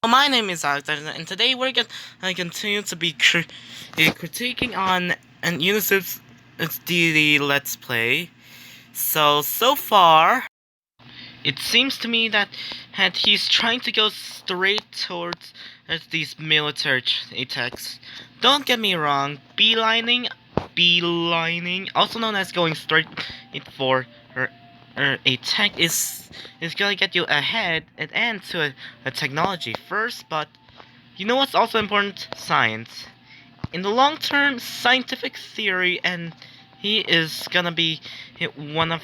My name is Alexander, and today we're going to continue to be critiquing on an Uniciv's Deity Let's Play. So far, it seems to me that he's trying to go straight towards these military attacks. Don't get me wrong, beelining, also known as going straight for her attack is gonna get you ahead and to a technology first, but you know what's also important? Science. In the long term, scientific theory, and he is gonna be one of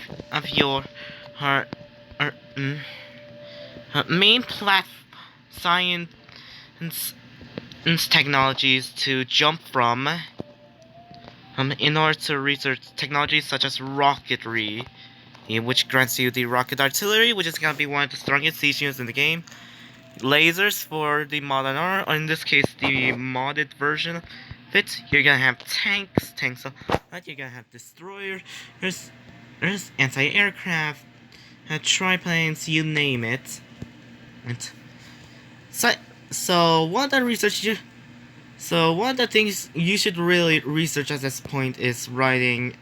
your her, her, main science technologies to jump from in order to research technologies such as rocketry, which grants you the rocket artillery, which is gonna be one of the strongest siege units in the game. Lasers for the modern armor, or in this case, the modded version of it. You're gonna have tanks, you're gonna have destroyers, there's anti-aircraft, triplanes, you name it. And so one of the things you should really research at this point is writing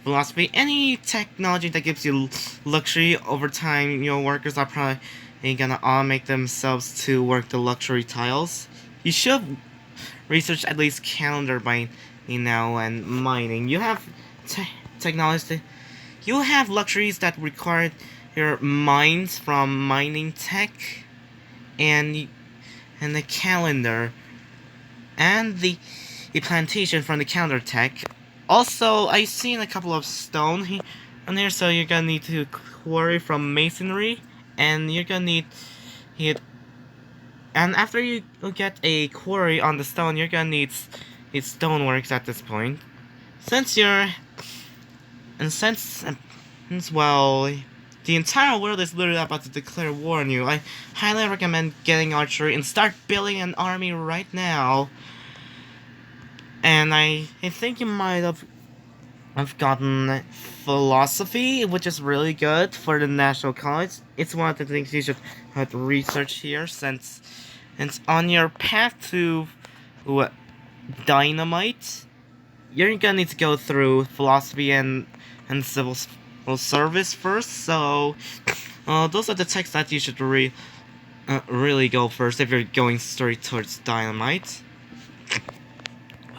philosophy. Any technology that gives you luxury over time, your workers are probably gonna all make themselves to work the luxury tiles. You should research at least calendar by now and mining. You have technology. You have luxuries that require your mines from mining tech, and the calendar, and the plantation from the calendar tech. Also, I've seen a couple of stone on there, so you're gonna need to quarry from masonry, and you're gonna need it. And after you get a quarry on the stone, you're gonna need stoneworks at this point. Since well, the entire world is literally about to declare war on you, I highly recommend getting archery and start building an army right now. And I think you might have gotten philosophy, which is really good for the National College. It's one of the things you should research here, since on your path to dynamite, you're gonna need to go through philosophy and civil service first. So those are the texts that you should really go first if you're going straight towards dynamite.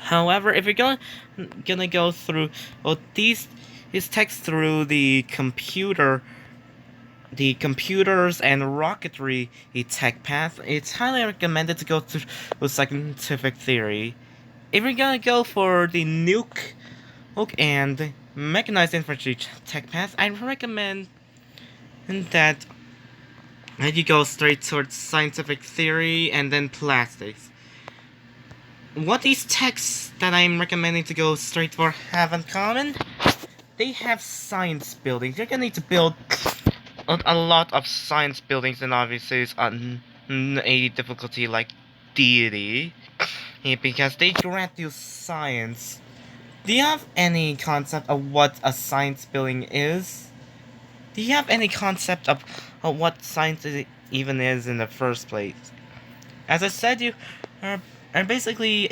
However, if you're gonna go through these texts through the computers and rocketry tech path, it's highly recommended to go through scientific theory. If you're gonna go for the nuke and mechanized infantry tech path, I recommend that you go straight towards scientific theory and then plastics. What these techs that I'm recommending to go straight for have in common? They have science buildings. You're gonna need to build a lot of science buildings, and obviously it's on a difficulty like Deity, because they grant you science. Do you have any concept of what a science building is? Do you have any concept of what science even is in the first place? As I said, you are basically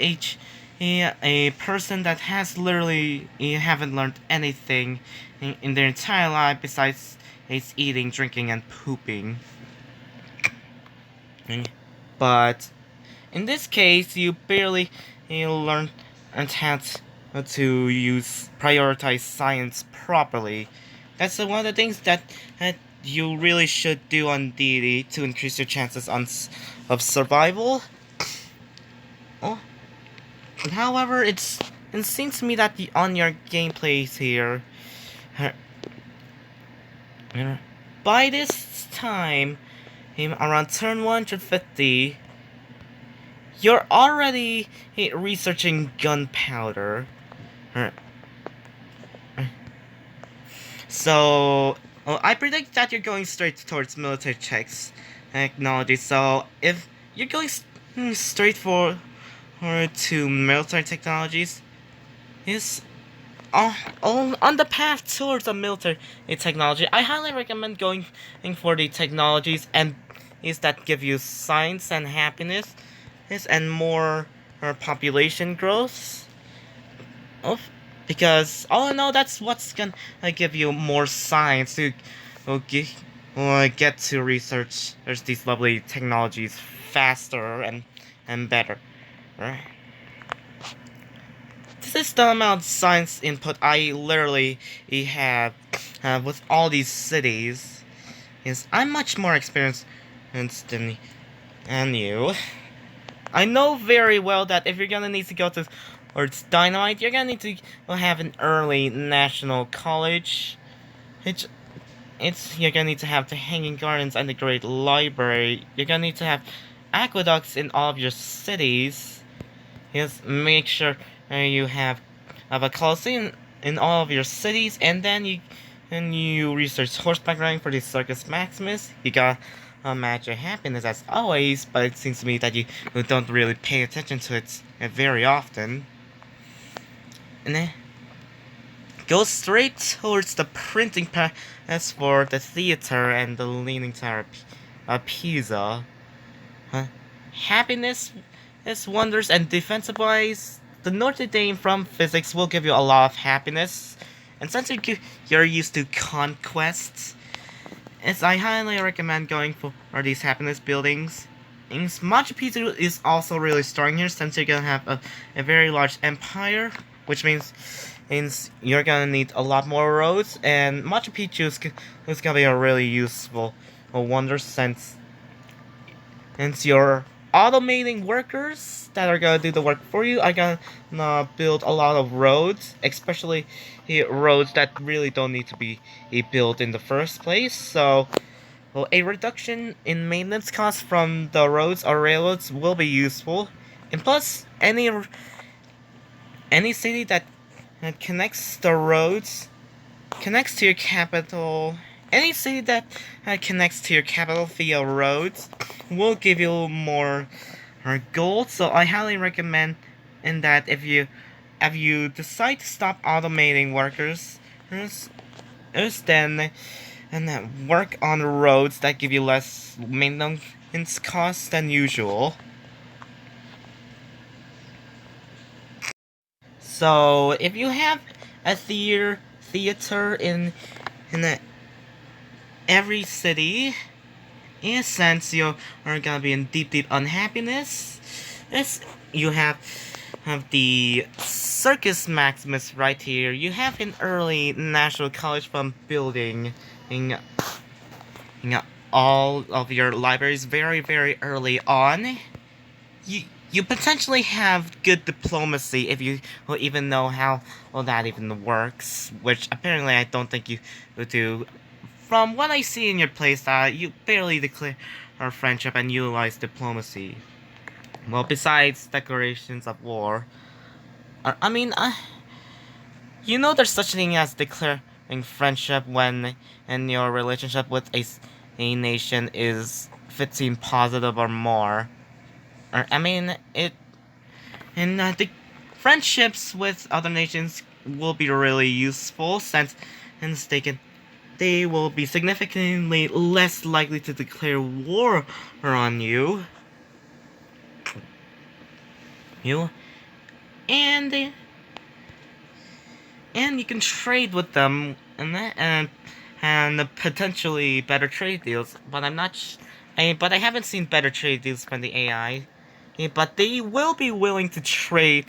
a person that has literally haven't learned anything in their entire life besides eating, drinking, and pooping. But in this case, you barely learn how to prioritize science properly. That's one of the things that you really should do on Deity to increase your chances of survival. Oh, however, it seems to me that on your gameplays here, by this time, around turn 150, you're already researching gunpowder. So, I predict that you're going straight towards military technology. So, if you're going straight to military technologies, is on the path towards a military technology, I highly recommend going for the technologies and is that give you science and happiness, and more population growth. Oh, because all in all, that's what's gonna give you more science to okay, get to research these lovely technologies faster and better. Right? This is the amount of science input I literally have with all these cities. Is I'm much more experienced than you. I know very well that if you're gonna need to go to Earth's Dynamite, you're gonna need to have an early national college. It's, you're gonna need to have the Hanging Gardens and the Great Library. You're gonna need to have aqueducts in all of your cities. Yes, make sure you have a Coliseum in all of your cities, and then you research horseback riding for the Circus Maximus. You got match your happiness as always, but it seems to me that you don't really pay attention to it very often. And then go straight towards the printing press for the theater and the Leaning Tower of Pisa. Happiness is wonders, and defensive-wise, the Notre Dame from physics will give you a lot of happiness. And since you're used to conquests, I highly recommend going for these happiness buildings. And Machu Picchu is also really strong here, since you're gonna have a very large empire, which means you're gonna need a lot more roads, and Machu Picchu is gonna be a really useful wonder, since you're automating workers that are gonna do the work for you. I gonna build a lot of roads, especially roads that really don't need to be built in the first place. So, well, a reduction in maintenance costs from the roads or railroads will be useful. And plus, any city that connects the roads connects to your capital. Any city that connects to your capital via roads will give you more gold. So I highly recommend in that if you decide to stop automating workers, then work on roads that give you less maintenance costs than usual. So if you have a theater in every city, in a sense, you are gonna be in deep unhappiness. You have the Circus Maximus right here. You have an early National College from building in all of your libraries very early on. You potentially have good diplomacy if you even know how that even works, which apparently I don't think you do. From what I see in your playstyle, you barely declare our friendship and utilize diplomacy. Well, besides declarations of war, I mean, you know there's such a thing as declaring friendship when in your relationship with a nation is 15 positive or more. I mean, the friendships with other nations will be really useful, since they will be significantly less likely to declare war on you. And you can trade with them and potentially better trade deals. But but I haven't seen better trade deals from the AI. But they will be willing to trade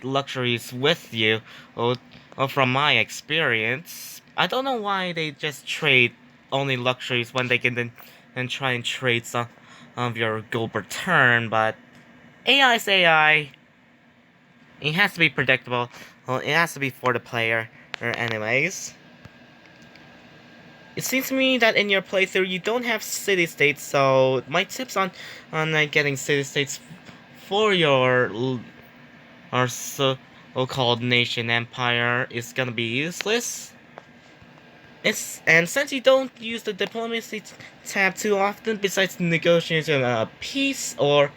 luxuries with you. From my experience, I don't know why they just trade only luxuries when they can then try and trade some of your gold per turn. But AI's AI. It has to be predictable. Well, it has to be for the player, anyways. It seems to me that in your playthrough you don't have city-states, so my tips on getting city-states for your so-called nation empire is gonna be useless. And since you don't use the diplomacy tab too often, besides negotiating peace or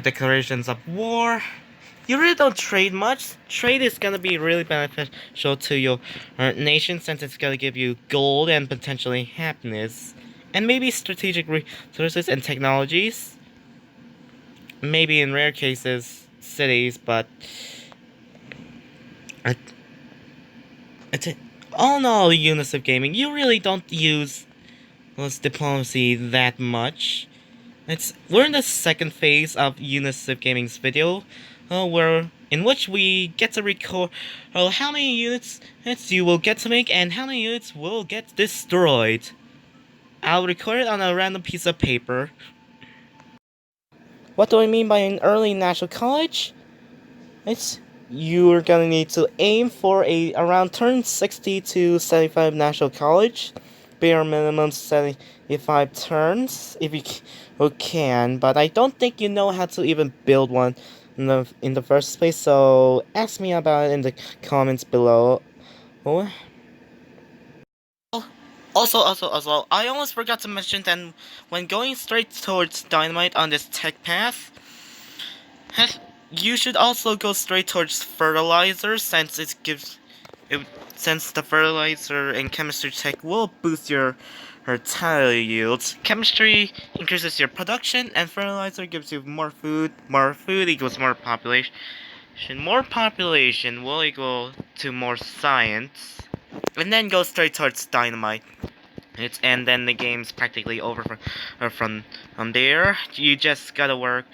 declarations of war, you really don't trade much. Trade is gonna be really beneficial to your nation since it's gonna give you gold and potentially happiness. And maybe strategic resources and technologies. Maybe in rare cases, cities, but I, all in all, Unciv Gaming, you really don't use diplomacy that much. We're in the second phase of Unciv Gaming's video, where in which we get to record how many units you will get to make and how many units will get destroyed. I'll record it on a random piece of paper. What do I mean by an early national college? You're gonna need to aim for around turn 60 to 75 national college. Bare minimum 75 turns if you can, but I don't think you know how to even build one in the first place, so ask me about it in the comments below. Oh. Also, I almost forgot to mention that when going straight towards dynamite on this tech path, you should also go straight towards fertilizer since since the fertilizer and chemistry tech will boost your tile yields. Chemistry increases your production, and fertilizer gives you more food. More food equals more population. More population will equal to more science. And then go straight towards dynamite. And then the game's practically over from there. You just gotta work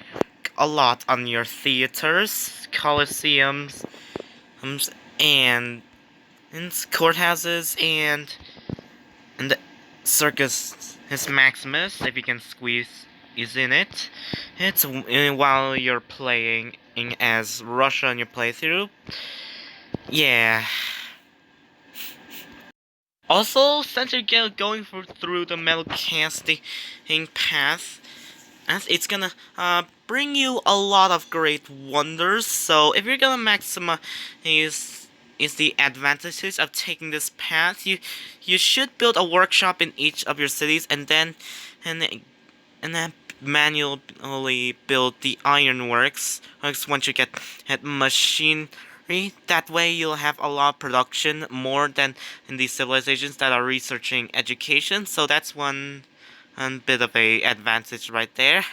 a lot on your theaters, coliseums, and courthouses, and the circus is Maximus, if you can squeeze is in it. It's while you're playing as Russia in your playthrough. Yeah. Also, since you're going through the metal casting path, as it's gonna bring you a lot of great wonders. So if you're gonna maximize is the advantages of taking this path, you should build a workshop in each of your cities, and then manually build the ironworks once you get machinery. That way you'll have a lot of production, more than in these civilizations that are researching education. So that's one bit of a advantage right there.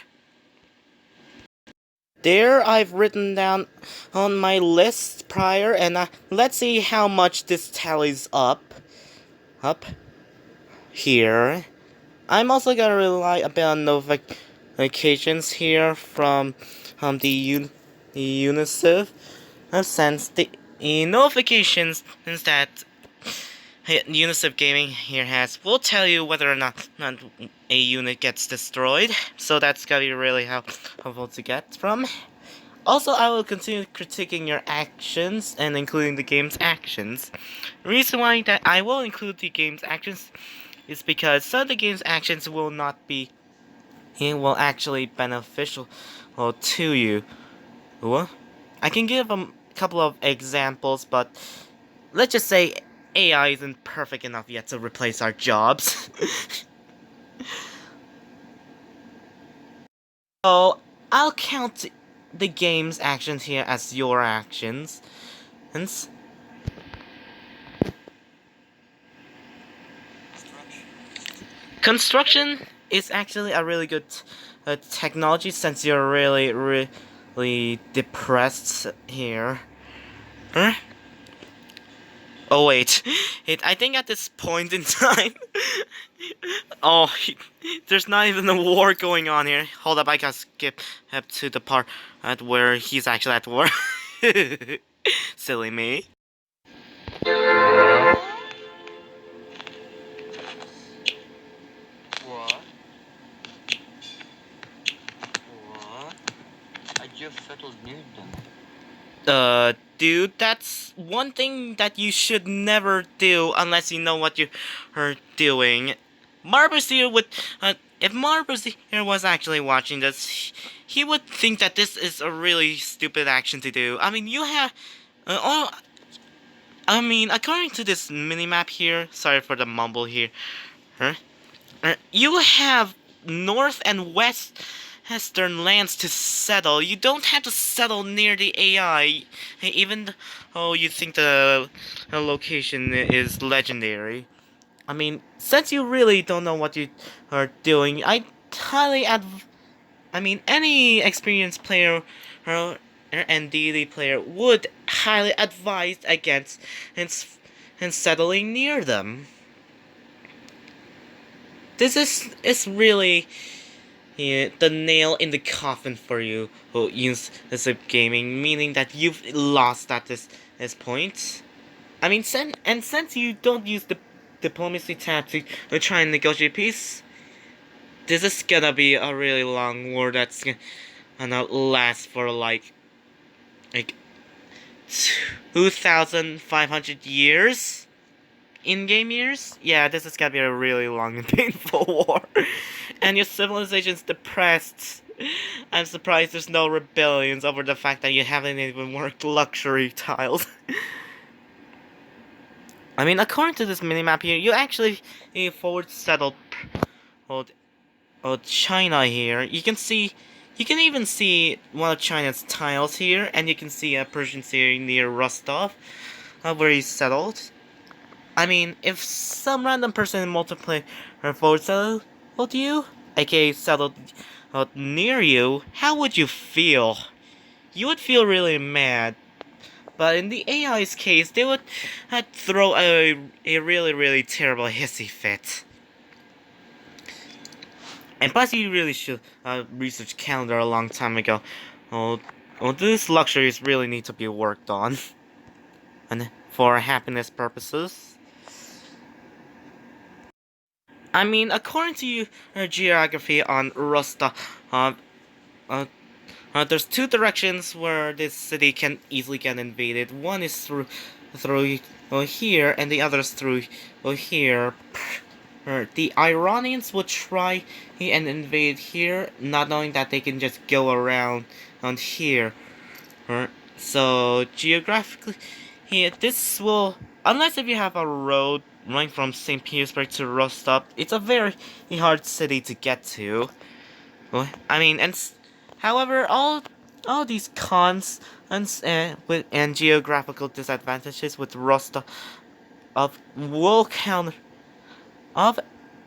There, I've written down on my list prior, and let's see how much this tallies up here. I'm also gonna rely a bit on notifications here from the Unciv, since the notifications that Unciv Gaming here will tell you whether or not a unit gets destroyed, so that's gonna be really helpful to get from. Also, I will continue critiquing your actions and including the game's actions. The reason why that I will include the game's actions is because some of the game's actions will not be actually beneficial to you. I can give a couple of examples, but let's just say AI isn't perfect enough yet to replace our jobs. So I'll count the game's actions here as your actions. Hence, construction is actually a really good technology since you're really depressed here. Huh? Oh wait, I think at this point in time, there's not even a war going on here. Hold up, I gotta skip up to the part where he's actually at war. Silly me. What? What? I just settled Newton. Dude, that's one thing that you should never do unless you know what you are doing. Marbusier would, if Marbusier was actually watching this, he would think that this is a really stupid action to do. I mean, you have, according to this minimap here, sorry for the mumble here, you have north and west Western lands to settle. You don't have to settle near the AI, even though you think the location is legendary. I mean, since you really don't know what you are doing, highly I mean, any experienced player and daily player would highly advise against and settling near them. This is really the nail in the coffin for you who use Unciv Gaming, meaning that you've lost at this point. I mean, since you don't use the diplomacy tab to try and negotiate peace, this is gonna be a really long war that's gonna last for like 2,500 years. In-game years? Yeah, this is gonna be a really long and painful war. And your civilization's depressed. I'm surprised there's no rebellions over the fact that you haven't even worked luxury tiles. I mean, according to this minimap here, you actually forward settled China here. You can even see one of China's tiles here, and you can see a Persian city near Rostov, where he's settled. I mean, if some random person in multiplayer forward settled you, aka settled near you, how would you feel? You would feel really mad. But in the AI's case, they would throw a really, really terrible hissy fit. And plus, you really should research calendar a long time ago. These luxuries really need to be worked on. And for happiness purposes. I mean, according to geography on Rostov, there's two directions where this city can easily get invaded. One is through here, and the other is through here. The Iranians would try and invade here, not knowing that they can just go around on here. So geographically, this will, unless if you have a road running from St. Petersburg to Rostov, it's a very hard city to get to. I mean, however, all these cons and geographical disadvantages with Rostov will counter of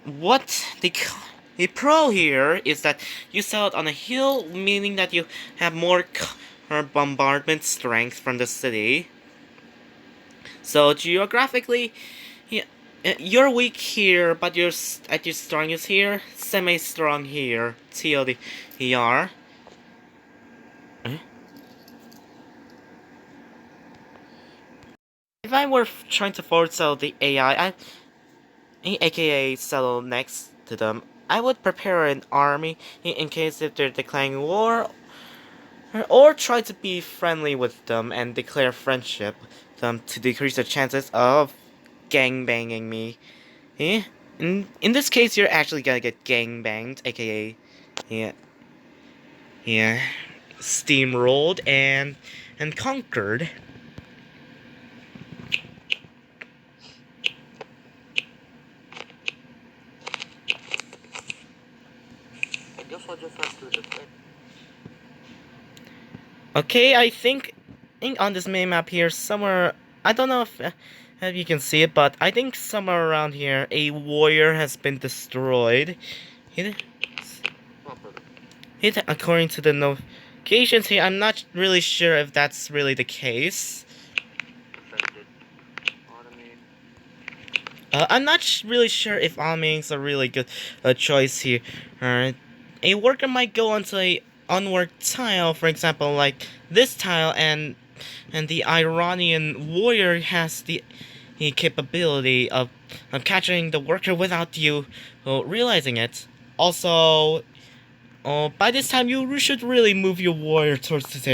what the pro here is that you sell it on a hill, meaning that you have more bombardment strength from the city. So geographically, you're weak here, but you're at your strongest here, semi-strong here. TLDR. If I were trying to forward sell the AI, aka settle next to them, I would prepare an army in case if they're declaring war, or try to be friendly with them and declare friendship to decrease the chances of gangbanging me. In this case, you're actually gonna get gangbanged, aka steamrolled and conquered. I guess I'll just have to defend. Okay, I think on this minimap here, somewhere, I don't know if you can see it, but I think somewhere around here, a warrior has been destroyed. According to the notifications here, I'm not really sure if that's really the case. I'm not really sure if automating's a really good choice here. A worker might go onto a unworked tile, for example, like this tile, and the Iranian warrior has the capability of capturing the worker without you realizing it. Also, by this time you should really move your warrior towards this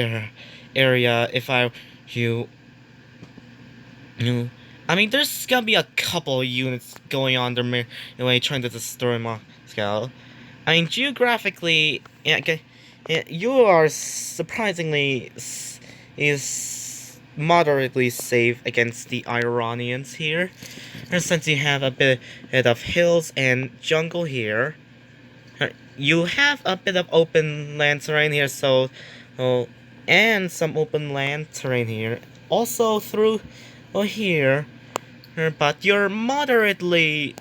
area. If you. I mean, there's gonna be a couple units going on their way trying to destroy Moscow. I mean, geographically, you are surprisingly is moderately safe against the Iranians here, and since you have a bit of hills and jungle here, you have a bit of open land terrain here, so, oh, and some open land terrain here. Also through, here, but you're moderately,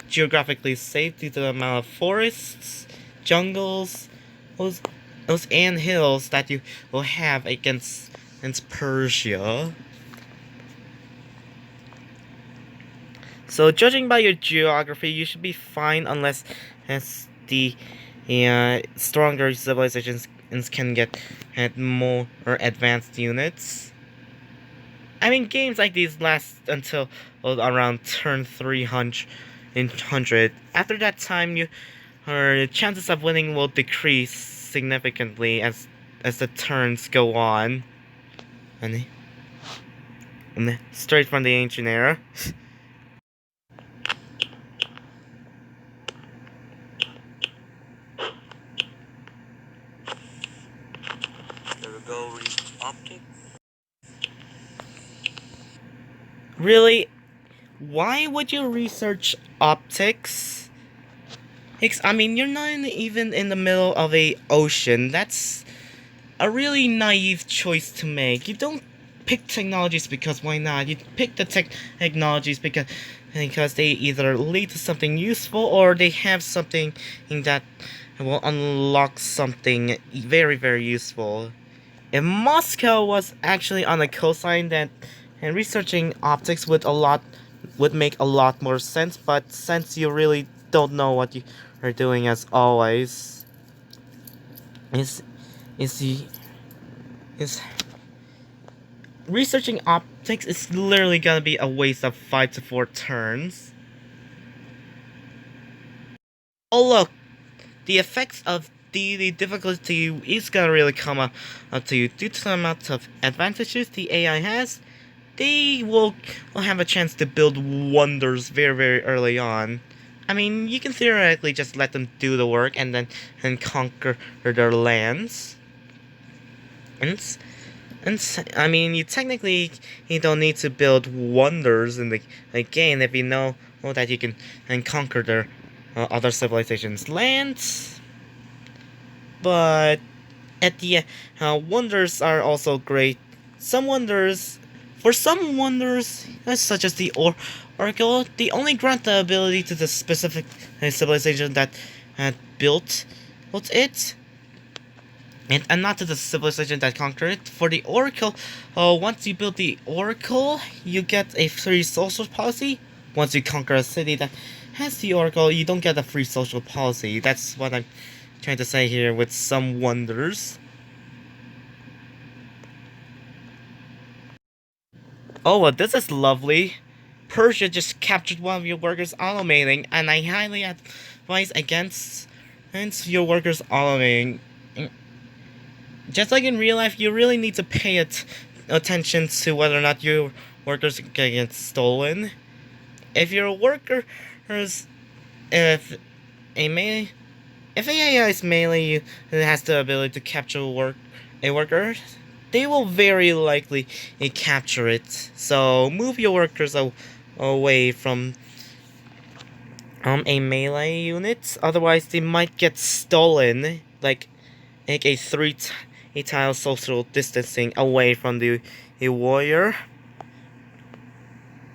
geographically safe due to the amount of forests, jungles, those, those ant hills that you will have against Persia. So judging by your geography, you should be fine unless as the stronger civilizations can get more or advanced units. I mean, games like these last until around turn 300. After that time, your chances of winning will decrease significantly as the turns go on. And straight from the ancient era. There we go, read optics. Really? Why would you research optics? I mean, you're not even in the middle of a ocean. That's a really naive choice to make. You don't pick technologies because why not? You pick the technologies because they either lead to something useful or they have something that will unlock something very, very useful. If Moscow was actually on the coastline, then and researching optics would make a lot more sense. But since you really don't know what you are doing, as always, is is the is researching optics is literally gonna be a waste of 5 to 4 turns. Oh look, the effects of the difficulty is gonna really come up to you due to the amount of advantages the AI has. They will have a chance to build wonders very, very early on. I mean, you can theoretically just let them do the work and conquer their lands. And I mean, you don't need to build wonders in the game if you know that you can and conquer their other civilizations' lands. But at the wonders are also great. For some wonders, such as the Oracle, they only grant the ability to the specific civilization that had built it, and not to the civilization that conquered it. For the Oracle, once you build the Oracle, you get a free social policy. Once you conquer a city that has the Oracle, you don't get a free social policy. That's what I'm trying to say here with some wonders. Oh, well, this is lovely. Persia just captured one of your workers automating, and I highly advise against your workers automating. Just like in real life, you really need to pay attention to whether or not your workers get stolen. If your workers, if a melee, if AI is melee, it has the ability to capture a worker, they will very likely capture it. So move your workers away from a melee unit, otherwise they might get stolen. Like a tile social distancing away from the warrior.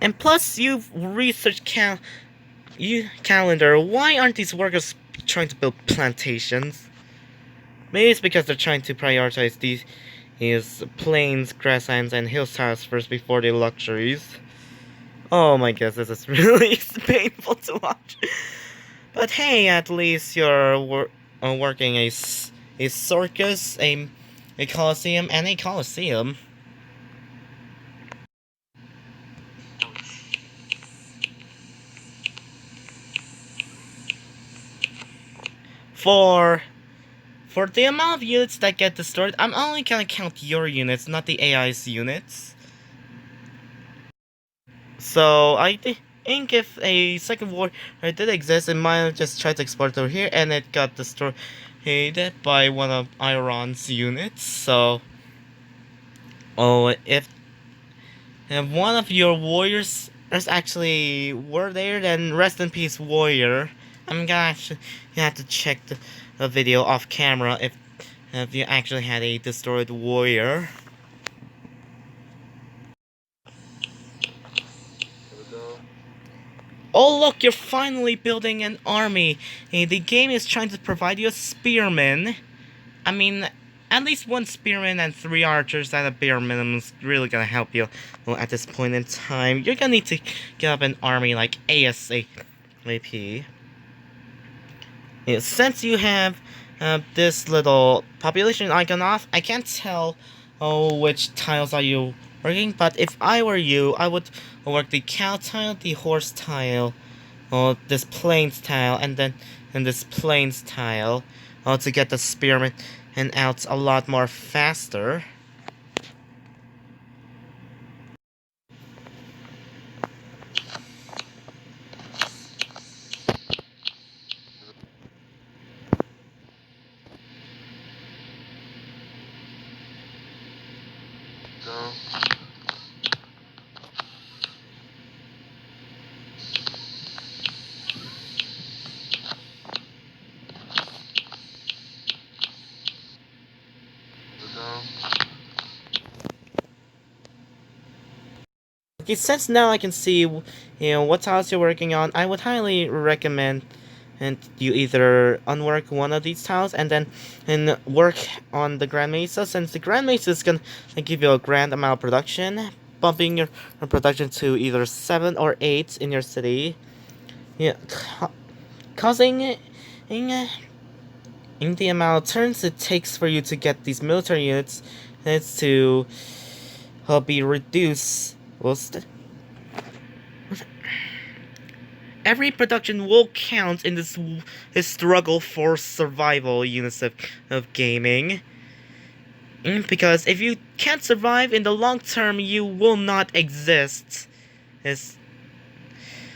And plus, you've researched calendar. Why aren't these workers trying to build plantations? Maybe it's because they're trying to prioritize these plains, grasslands, and hillsides first before the luxuries. Oh my gosh, this is really painful to watch. But hey, at least you're working a circus, a coliseum, and a coliseum. For the amount of units that get destroyed, I'm only gonna count your units, not the AI's units. So I think if a second war did exist, it might have just tried to export over here, and it got destroyed by one of Iran's units. So, if one of your warriors actually were there, then rest in peace, warrior. I'm gonna actually you have to check the video off camera if you actually had a destroyed warrior. There we go. Oh look, you're finally building an army. The game is trying to provide you a spearman. I mean, at least one spearman and 3 archers at a bare minimum is really gonna help you. Well, at this point in time, you're gonna need to get up an army like ASAP. Yeah, since you have this little population icon off, I can't tell which tiles are you working, but if I were you, I would work the cow tile, the horse tile, this plains tile, and then this plains tile to get the spearmen and out a lot more faster. Go. There we go. Okay, since now I can see, what tiles you're working on, I would highly recommend and you either unwork one of these tiles and work on the Grand Mesa, since the Grand Mesa is gonna give you a grand amount of production, bumping your production to either 7 or 8 in your city. Yeah, causing in the amount of turns it takes for you to get these military units, it's to be reduced. Every production will count in this struggle for survival units of gaming. Because if you can't survive in the long term, you will not exist.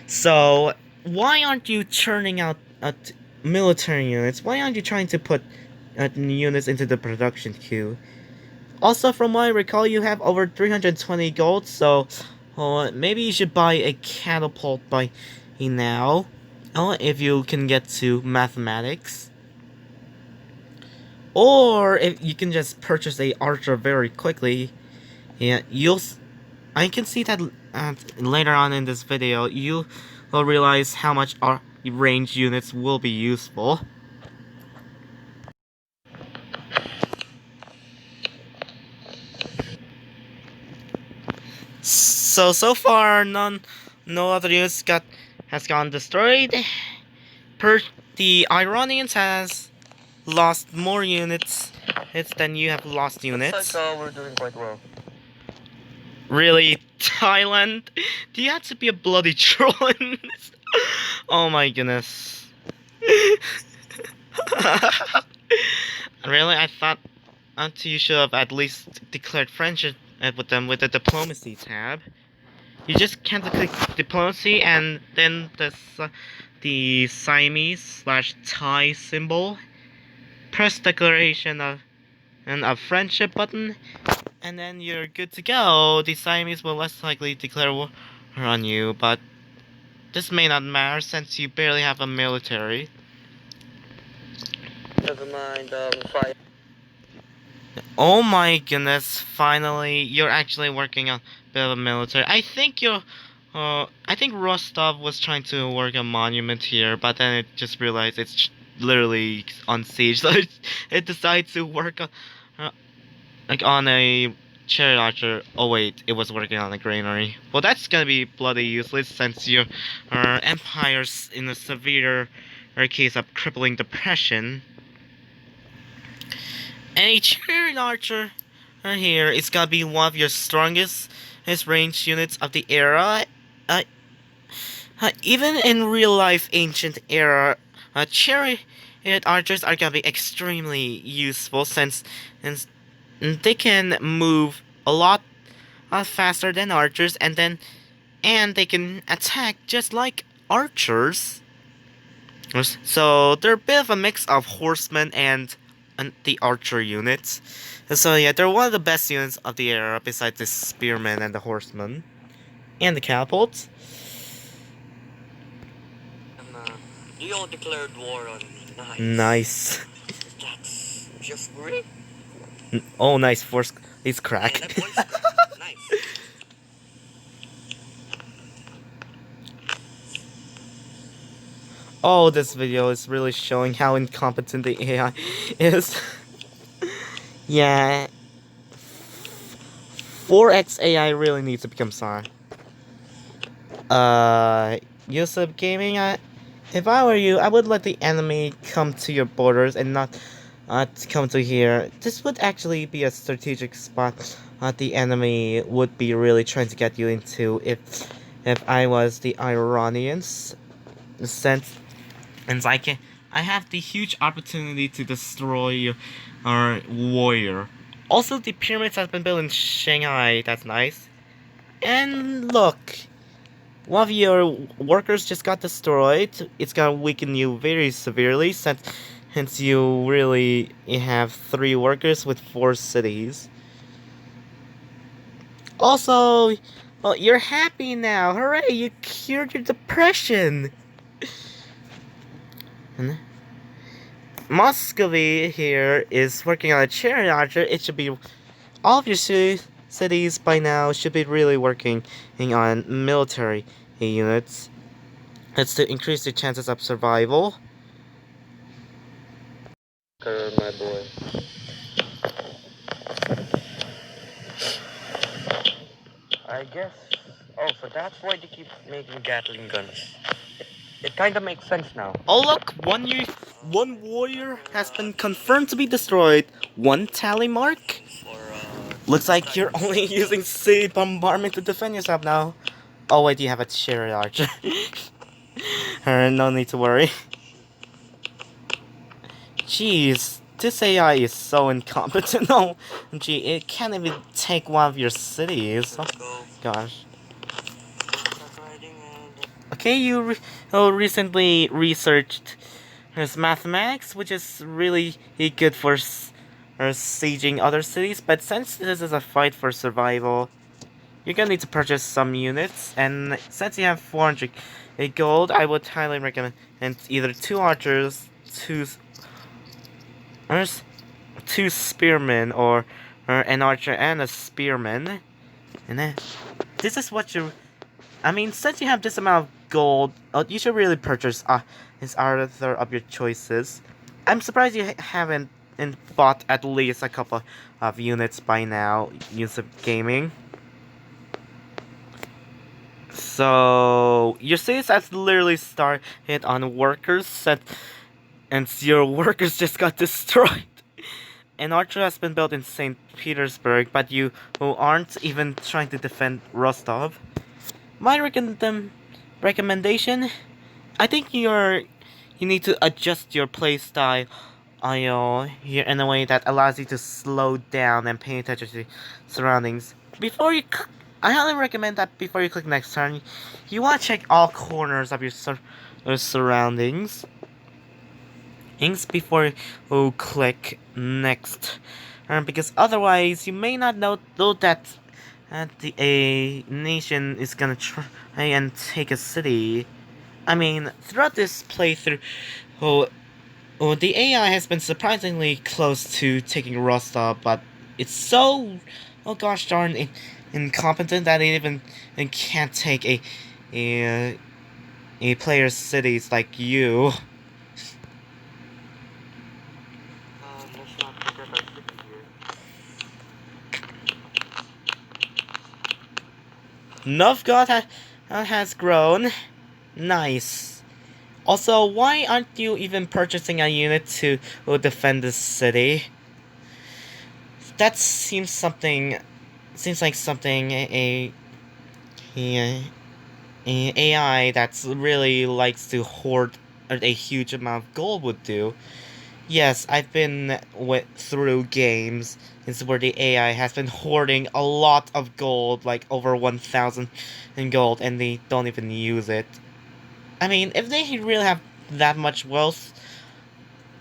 So, why aren't you churning out military units? Why aren't you trying to put units into the production queue? Also, from what I recall, you have over 320 gold, so maybe you should buy a catapult by now. If you can get to mathematics. Or if you can just purchase a archer very quickly. Yeah, I can see that later on in this video, you will realize how much our range units will be useful. So far, no other units has gone destroyed. The Iranians has lost more units than you have lost units. Looks like we're doing quite well. Really, Thailand? Do you have to be a bloody troll in this? Oh my goodness. Really, I thought you should have at least declared friendship with them with the diplomacy tab. You just can't click diplomacy and then the Siamese/Thai symbol. Press declaration of and a friendship button, and then you're good to go. The Siamese will less likely declare war on you, but this may not matter since you barely have a military. Never mind, fire. Oh my goodness, finally, you're actually working on a bit of a military. I think Rostov was trying to work a monument here, but then it just realized it's literally on siege, so it decided to work on, like on a cherry archer. Oh wait, it was working on a granary. Well, that's gonna be bloody useless since your empire's in a severe case of crippling depression. And a cherry archer here is gonna be one of your strongest range units of the era. Uh, Even in real life ancient era, chariot archers are gonna be extremely useful since they can move a lot faster than archers, and they can attack just like archers. So they're a bit of a mix of horsemen and the archer units. So yeah, they're one of the best units of the era besides the spearmen and the horsemen and the catapults. You all declared war on me. Nice. Nice. That's just great. Oh, nice. Force is And cracked. that voice crack. Nice. Oh, this video is really showing how incompetent the AI is. Yeah, 4x AI really needs to become SAR. Unciv Gaming, if I were you, I would let the enemy come to your borders and not come to here. This would actually be a strategic spot the enemy would be really trying to get you into if I was the Iranians. Since and I have the huge opportunity to destroy our warrior. Also, the pyramids have been built in Shanghai. That's nice. And look, one of your workers just got destroyed. It's gonna weaken you very severely since you really have 3 workers with 4 cities. Also, well, you're happy now. Hooray, you cured your depression. And Muscovy here is working on a cherry archer. It should be all of your cities by now should be really working on military units. It's to increase the chances of survival. My boy. I guess. Oh, so that's why they keep making Gatling guns. It kind of makes sense now. Oh look, one warrior has been confirmed to be destroyed. 1 tally mark. Looks like you're only using sea bombardment to defend yourself now. Oh wait, you have a cherry archer. No need to worry. Jeez, this AI is so incompetent. No, gee, it can't even take one of your cities. Oh, gosh. Okay, recently researched his mathematics, which is really good for sieging other cities. But since this is a fight for survival, you're gonna need to purchase some units. And since you have 400 gold, I would highly recommend either 2 archers, 2 spearmen, or an archer and a spearman. And then this is what you. I mean, since you have this amount of gold, you should really purchase this other of your choices. I'm surprised you haven't bought at least a couple of units by now, Unciv Gaming. So your cities has literally started on workers, and your workers just got destroyed. An archer has been built in St. Petersburg, but you who aren't even trying to defend Rostov. My recommendation, I think you need to adjust your playstyle here in a way that allows you to slow down and pay attention to surroundings. Before you I highly recommend that before you click next turn, you want to check all corners of your surroundings. Before you click next, because otherwise you may not know that a nation is gonna try and take a city. I mean, throughout this playthrough, the AI has been surprisingly close to taking Rostov, but it's so, oh gosh darn, incompetent that it can't take a, a player's cities like you. Let's not forget our city here. Novgorod has grown. Nice. Also, why aren't you even purchasing a unit to defend this city? That seems like something a AI that's really likes to hoard a huge amount of gold would do. Yes, I've been through games where the AI has been hoarding a lot of gold, like over 1,000 in gold, and they don't even use it. I mean, if they really have that much wealth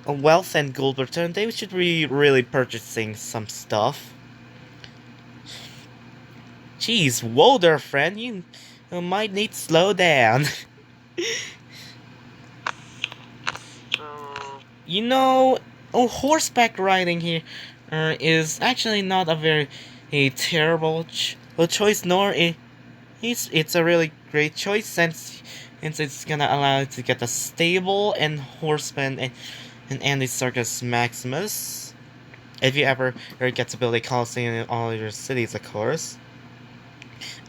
and gold return, they should be really purchasing some stuff. Jeez, whoa there, friend, you might need to slow down. You know, horseback riding here is actually not a very terrible choice, nor it's a really great choice since it's gonna allow you to get a stable and horseman and Andy Circus Maximus. If you ever get to build a coliseum in all your cities, of course.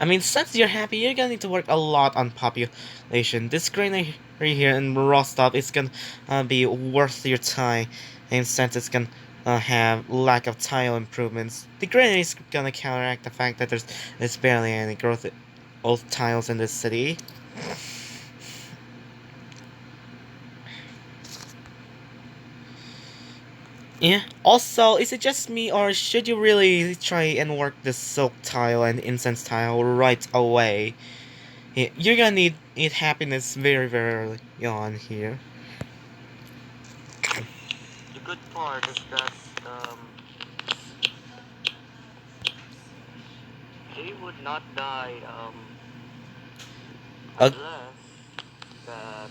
I mean, since you're happy, you're gonna need to work a lot on population. This granary here in Rostov is gonna be worth your time, and since it's gonna have lack of tile improvements, the granary is gonna counteract the fact that there's barely any growth of tiles in this city. Yeah. Also, is it just me, or should you really try and work the silk tile and incense tile right away? Yeah, you're gonna need happiness very, very early on here. The good part is that they would not die Uh, unless that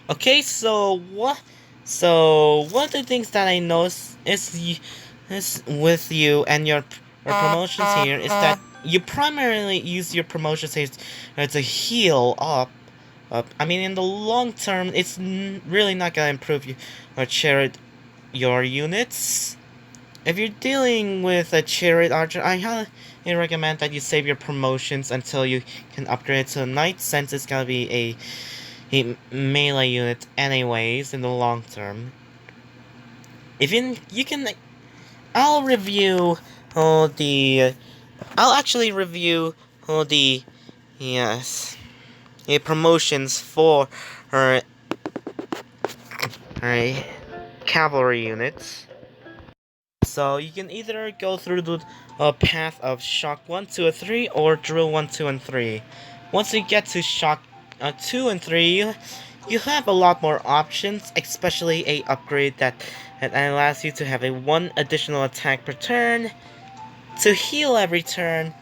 okay, so what? So one of the things that I noticed is with you and your promotions here is that you primarily use your promotions here to heal up. I mean, in the long term, it's really not gonna improve you or chariot your units. If you're dealing with a chariot archer, I highly recommend that you save your promotions until you can upgrade to a knight, since it's gonna be a melee unit anyways in the long term. If you can, I'll review the. I'll actually review the yes promotions for her her cavalry units. So you can either go through the path of Shock 1, 2, and 3, or Drill 1, 2, and 3. Once you get to Shock 2 and 3, you have a lot more options, especially a upgrade that allows you to have a 1 additional attack per turn, to heal every turn,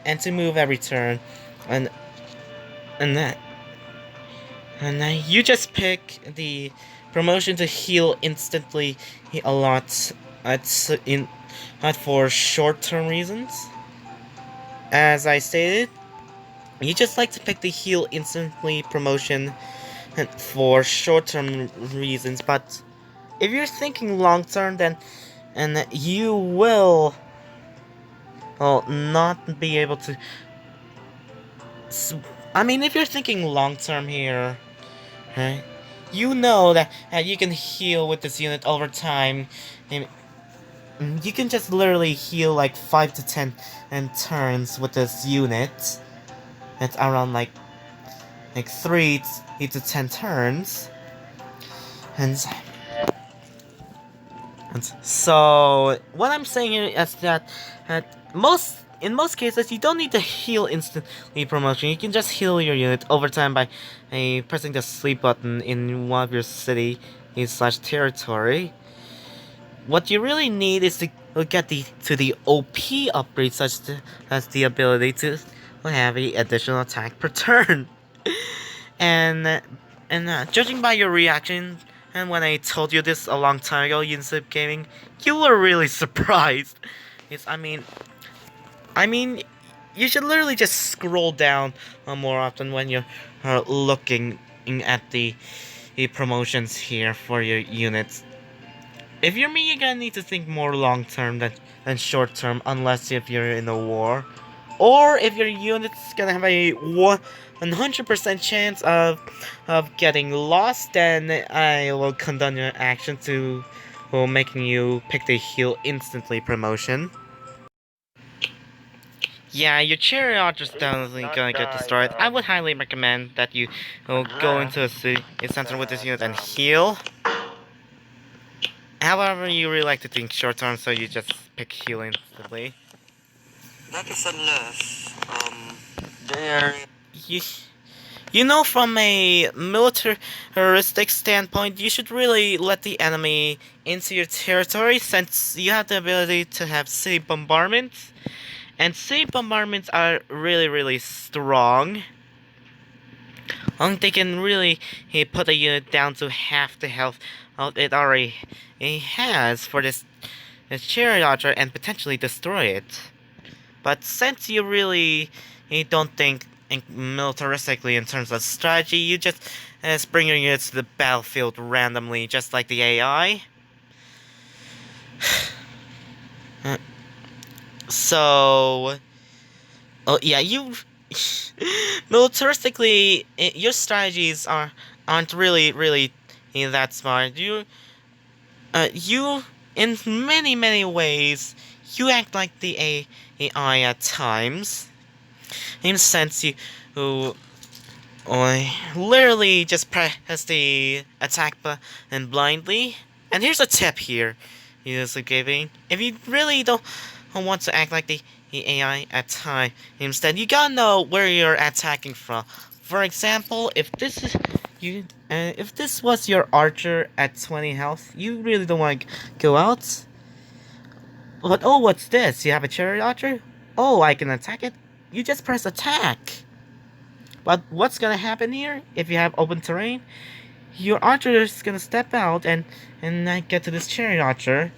and to move every turn. And and that and you just pick the promotion to heal instantly a lot. It's in not for short-term reasons. As I stated, you just like to pick the heal instantly promotion for short-term reasons. But if you're thinking long-term, then and you will not be able to. I mean, if you're thinking long-term here, right? You know that you can heal with this unit over time. And you can just literally heal like 5 to 10 and turns with this unit. It's around like 3 to 10 turns. And, and so what I'm saying here is that in most cases you don't need to heal instantly promotion. You can just heal your unit over time by pressing the sleep button in one of your city slash territory. What you really need is to get the OP upgrade, such as the ability to have a additional attack per turn. and judging by your reaction, and when I told you this a long time ago, Unciv Gaming, you were really surprised. It's, I mean, you should literally just scroll down more often when you're looking at the promotions here for your units. If you're me, you're gonna need to think more long term than short term, unless if you're in a war. Or if your unit's gonna have a 100% chance of getting lost, then I will condone your action to making you pick the heal instantly promotion. Yeah, your chariot is definitely gonna get destroyed. I would highly recommend that you go into a center with this unit and heal. However, you really like to think short term, so you just pick heal instantly. that is unless they're You, you know, from a militaristic standpoint, you should really let the enemy into your territory, since you have the ability to have city bombardments. And city bombardments are really, really strong. They can really put a unit down to half the health it already has for this chariot archer and potentially destroy it. But since you really don't think militaristically in terms of strategy, you just bring your units to the battlefield randomly, just like the AI. So, oh yeah, you militaristically, your strategies aren't really that smart. You in many ways, you act like the AI at times. In a sense, you literally just press the attack button blindly. And here's a tip here, Unciv Gaming. If you really don't want to act like the AI at time, instead you gotta know where you're attacking from. For example, if this was your archer at 20 health, you really don't want to go out. But oh, what's this? You have a chariot archer? Oh, I can attack it. You just press attack. But what's gonna happen here if you have open terrain? Your archer is gonna step out and get to this chariot archer,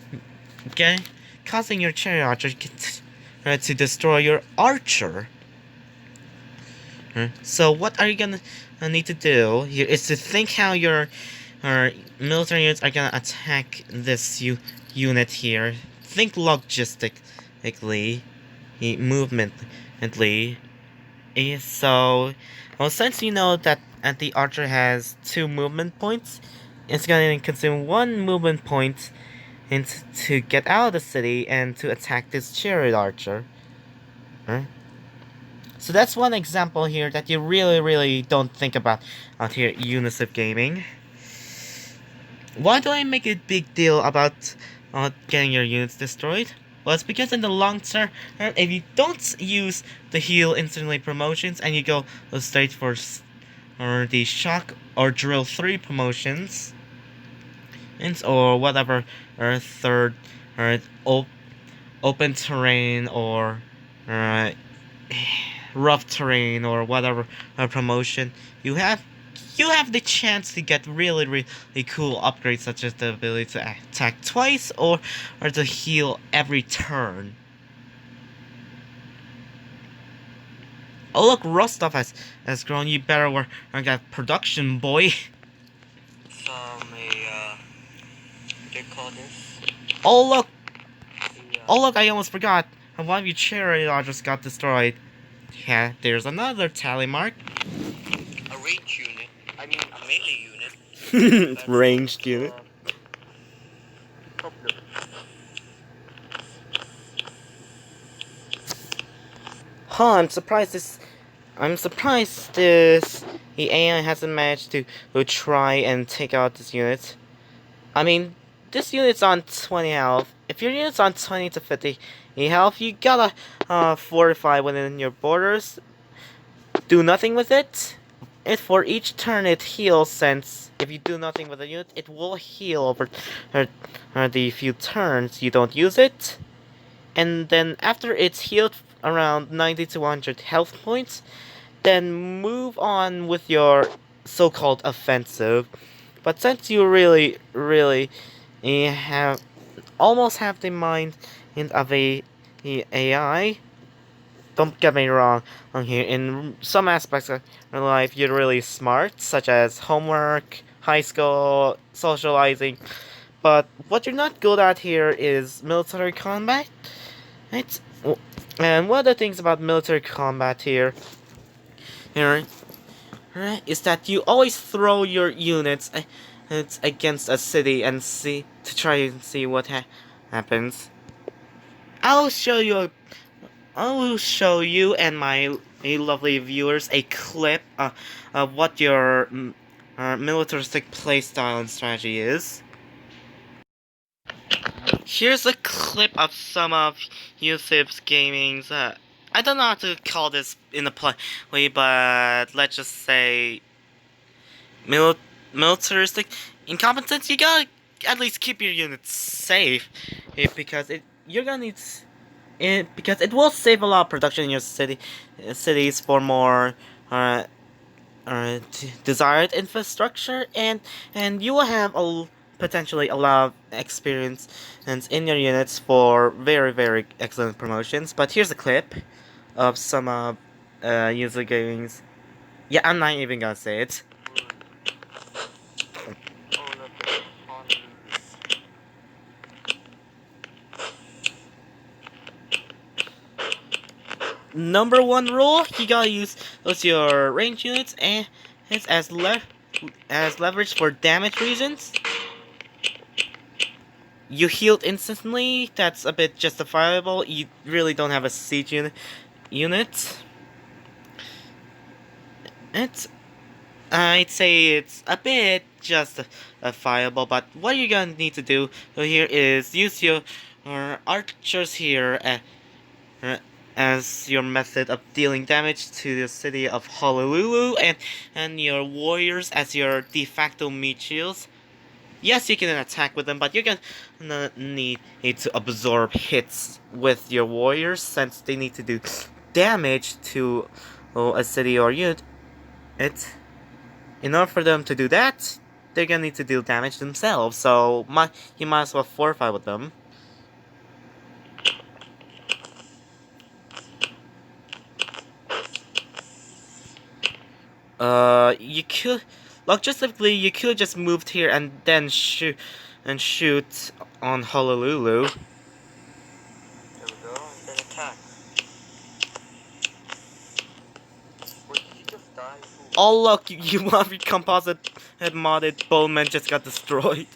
okay, causing your chariot archer to destroy your archer. So what are you gonna need to do here is to think how your military units are gonna attack this unit here. Think logistically, movementally. So, well, since you know that the archer has 2 movement points, it's gonna consume 1 movement point and to get out of the city and to attack this chariot archer. So that's one example here that you really don't think about out here at Unciv Gaming. Why do I make a big deal about getting your units destroyed? Well, it's because in the long term, if you don't use the heal instantly promotions and you go straight for or the shock or drill 3 promotions, or whatever, or third, or open terrain, or rough terrain, or whatever promotion you have the chance to get really cool upgrades, such as the ability to attack twice or to heal every turn. Oh look, Rostov has grown. You better work on that production, boy. What do you call this? Oh look, The, oh look, I almost forgot. One of your chariot archers got destroyed. Yeah, there's another tally mark. a range unit. I mean, a melee unit. Ranged unit. Problem. Huh, I'm surprised this the AI hasn't managed to try and take out this unit. I mean, this unit's on 20 health. If your unit's on 20 to 50 health, you gotta fortify within your borders. Do nothing with it. For each turn it heals, since if you do nothing with the unit, it will heal over the few turns you don't use it. And then after it's healed around 90 to 100 health points, then move on with your so-called offensive. But since you really have almost have the mind of a AI, don't get me wrong on here. In some aspects of your life, you're really smart, such as homework, high school, socializing. But what you're not good at here is military combat. Right? And one of the things about military combat here is that you always throw your units against a city and see to try and see what happens. I'll show you. I will show you and my lovely viewers a clip of what your militaristic playstyle and strategy is. Here's a clip of some of Unciv Gaming's. I don't know how to call this in the play, but let's just say militaristic incompetence. You gotta at least keep your units safe, because you're gonna need because it will save a lot of production in your cities for more desired infrastructure, and you will have potentially a lot of experience and in your units for very very excellent promotions. But here's a clip of some user gaming's. Yeah, I'm not even gonna say it. Number one rule: you gotta use those your range units and it's as leverage for damage reasons. You healed instantly. That's a bit justifiable. You really don't have a siege unit. It's I'd say it's a bit justifiable, but what you're gonna need to do here is use your archers here as your method of dealing damage to the city of Honolulu, and your warriors as your de facto meat shields. Yes, you can attack with them, but you're gonna need to absorb hits with your warriors since they need to do damage to a city or unit. In order for them to do that, they're gonna need to deal damage themselves. So you might as well fortify with them. You could, logistically, you could just moved here and then shoot on Honolulu. There we go, and then attack. Wait, did you just die? Oh look, you Unciv composite head modded bowman just got destroyed.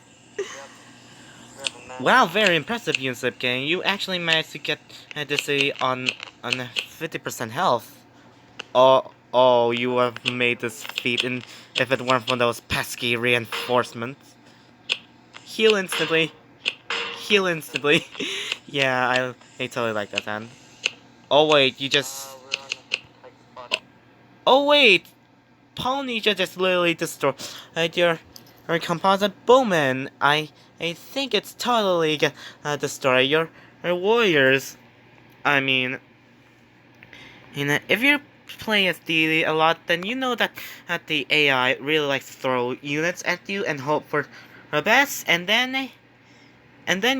Wow, very impressive, Unciv Gaming. You actually managed to get this city on 50% health. Oh, you have made this feat, and if it weren't for those pesky reinforcements. Heal instantly. Heal instantly. Yeah, I totally like that, man. Oh wait, you just... Oh wait! Polynesia just literally destroyed your composite bowman. I think it's totally gonna destroy your warriors. I mean, if you play as Diety a lot, then you know that the AI really likes to throw units at you and hope for the best, and then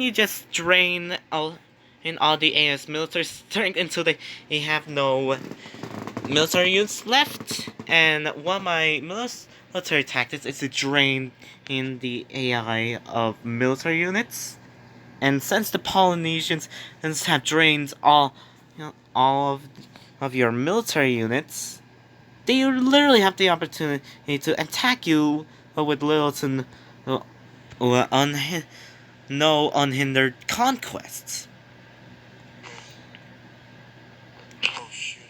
you just drain all the AI's military strength until they have no military units left. And one of my military tactics is to drain in the AI of military units. And since the Polynesians have drained all of your military units, they literally have the opportunity to attack you with little to no unhindered conquests. Oh shoot.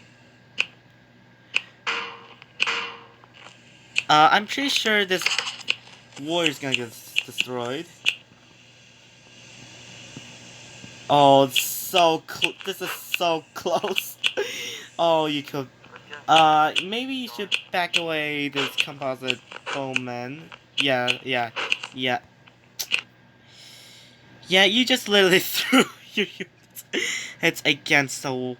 I'm pretty sure this warrior's gonna get destroyed. Oh, it's so this is so close. Oh, you could. Maybe you should back away this composite bowman. Yeah. Yeah, you just literally threw your units. It's against a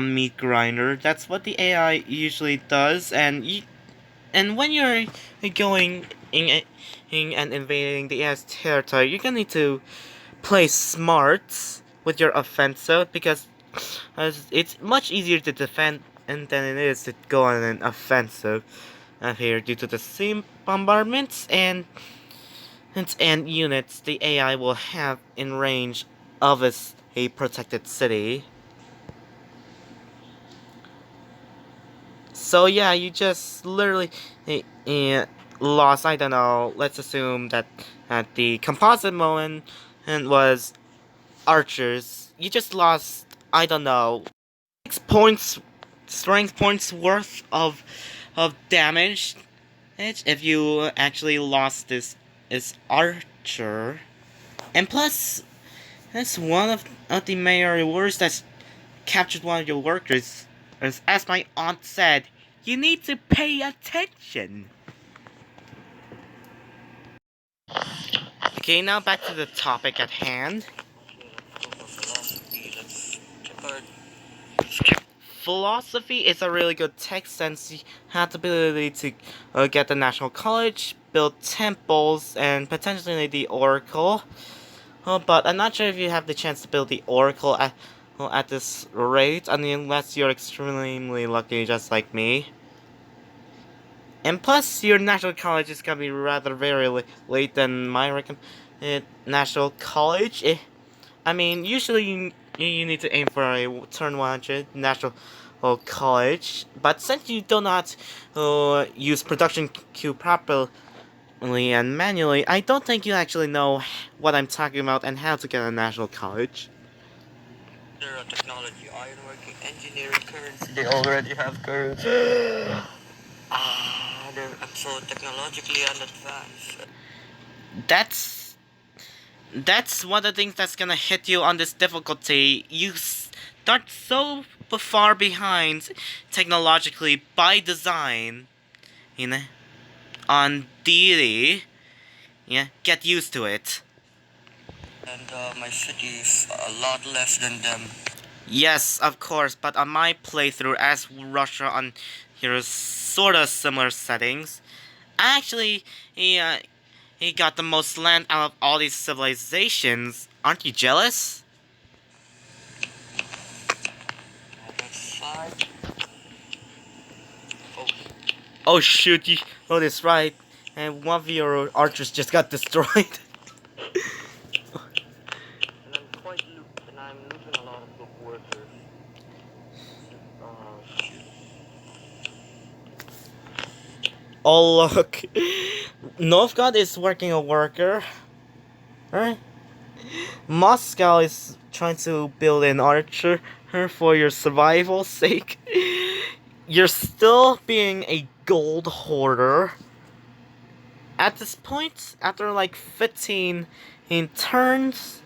meat grinder. That's what the AI usually does, and when you're going in and invading the AI's territory, you're gonna need to play smart with your offensive because it's much easier to defend than it is to go on an offensive here due to the same bombardments and units the AI will have in range of a protected city. So yeah, you just literally lost, I don't know, let's assume that the composite moment was archers. You just lost, I don't know, 6 points, strength points worth of damage if you actually lost this archer. And plus, that's one of the major rewards that's captured one of your workers. As my aunt said, you need to pay attention. Okay, now back to the topic at hand. philosophy is a really good text since you have the ability to get the National College, build temples, and potentially the Oracle. But I'm not sure if you have the chance to build the Oracle at this rate, unless you're extremely lucky just like me. And plus, your National College is gonna be rather very late than my recommended National College. I mean, usually you need to aim for a turn 100 National College, but since you do not use production queue properly and manually, I don't think you actually know what I'm talking about and how to get a National College. There are technology, ironworking, engineering currents. They already have currents. I'm so technologically unadvanced. That's one of the things that's gonna hit you on this difficulty. You start so far behind technologically by design, you know, on Deity. Yeah, get used to it. And my city is a lot less than them. Yes, of course, but on my playthrough as Russia on your sort of similar settings, actually, he got the most land out of all these civilizations. Aren't you jealous? That's fine. Oh, Oh shoot, oh that's right. And one of your archers just got destroyed. and I'm losing a lot of good workers. Shoot. Oh look. Novgorod is working a worker. Right? Moscow is trying to build an archer for your survival's sake. You're still being a gold hoarder. At this point, after like 15 in turns,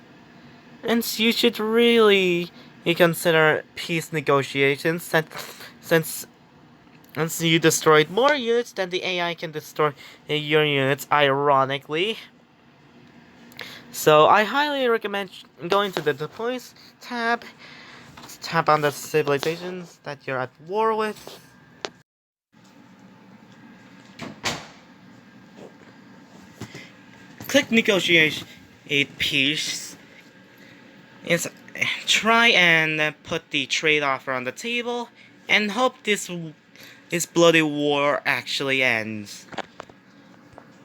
and you should really consider peace negotiations since you destroyed more units than the AI can destroy your units, ironically. So I highly recommend going to the Deploys tab, tap on the civilizations that you're at war with. Click negotiate peace. It's, try and put the trade offer on the table and hope this bloody war actually ends.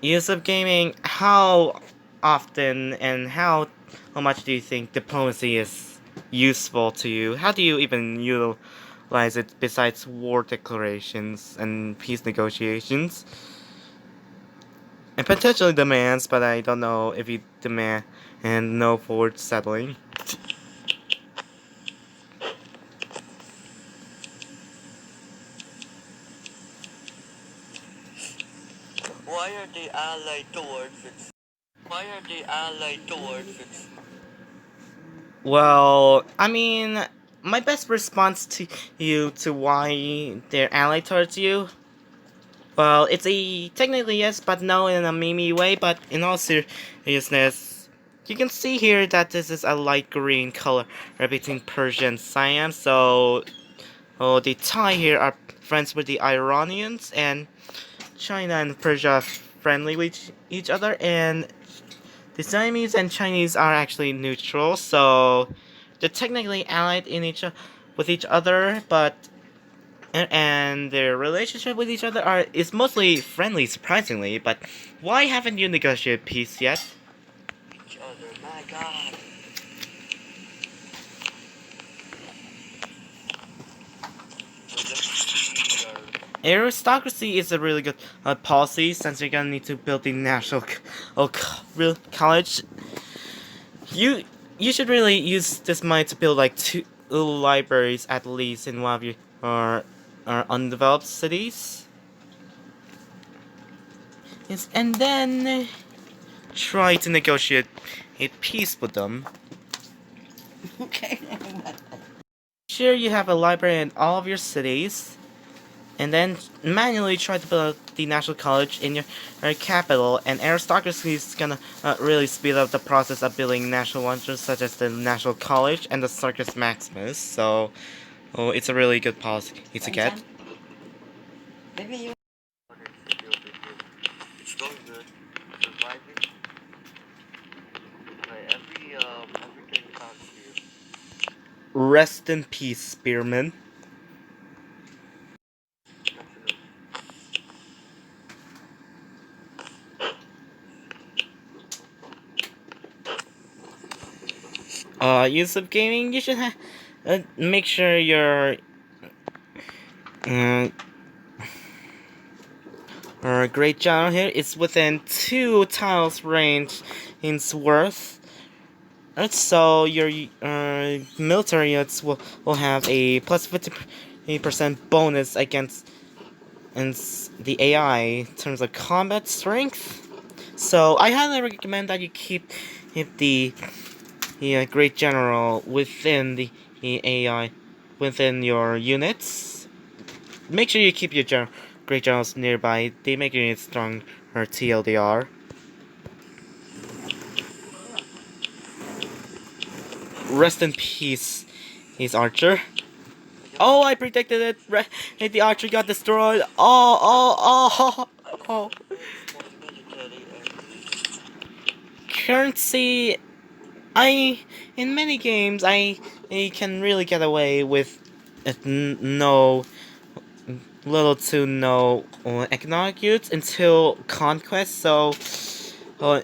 Unciv Gaming, how often and how much do you think diplomacy is useful to you? How do you even utilize it besides war declarations and peace negotiations? And potentially demands, but I don't know if you demand and no forward settling. Why are they allied towards it? Why are they allied towards it? Well, I mean, my best response to you to why they're allied towards you. Well, it's a technically yes, but no in a meme way. But in all seriousness, you can see here that this is a light green color between Persia and Siam. So, the Thai here are friends with the Iranians, and China and Persia are friendly with each other, and the Siamese and Chinese are actually neutral. So, they're technically allied with each other, but and their relationship with each other is mostly friendly, surprisingly. But why haven't you negotiated peace yet? Each other, my God. Aristocracy is a really good policy since you're gonna need to build the national real college. You should really use this money to build like 2 libraries at least in one of your undeveloped cities. Yes, and then try to negotiate a peace with them. Okay. Sure, you have a library in all of your cities, and then manually try to build the national college in your capital. And aristocracy is gonna really speed up the process of building national wonders such as the national college and the Circus Maximus. So, Oh, it's a really good policy to get. Maybe you. It's going good. Surviving. Like everything counts here. Rest in peace, Spearman. Absolutely. Unciv Gaming, you should make sure your uh, great channel here is within 2 tiles range in worth. So your military units will have a plus 50% bonus against the AI in terms of combat strength. So I highly recommend that you keep the great general within the AI within your units. Make sure you keep your great generals nearby. They make your units stronger TLDR. Rest in peace, he's Archer. Oh, I predicted it. The Archer got destroyed. Oh. Currency. In many games, I can really get away with no little to no economic use until conquest. So, uh,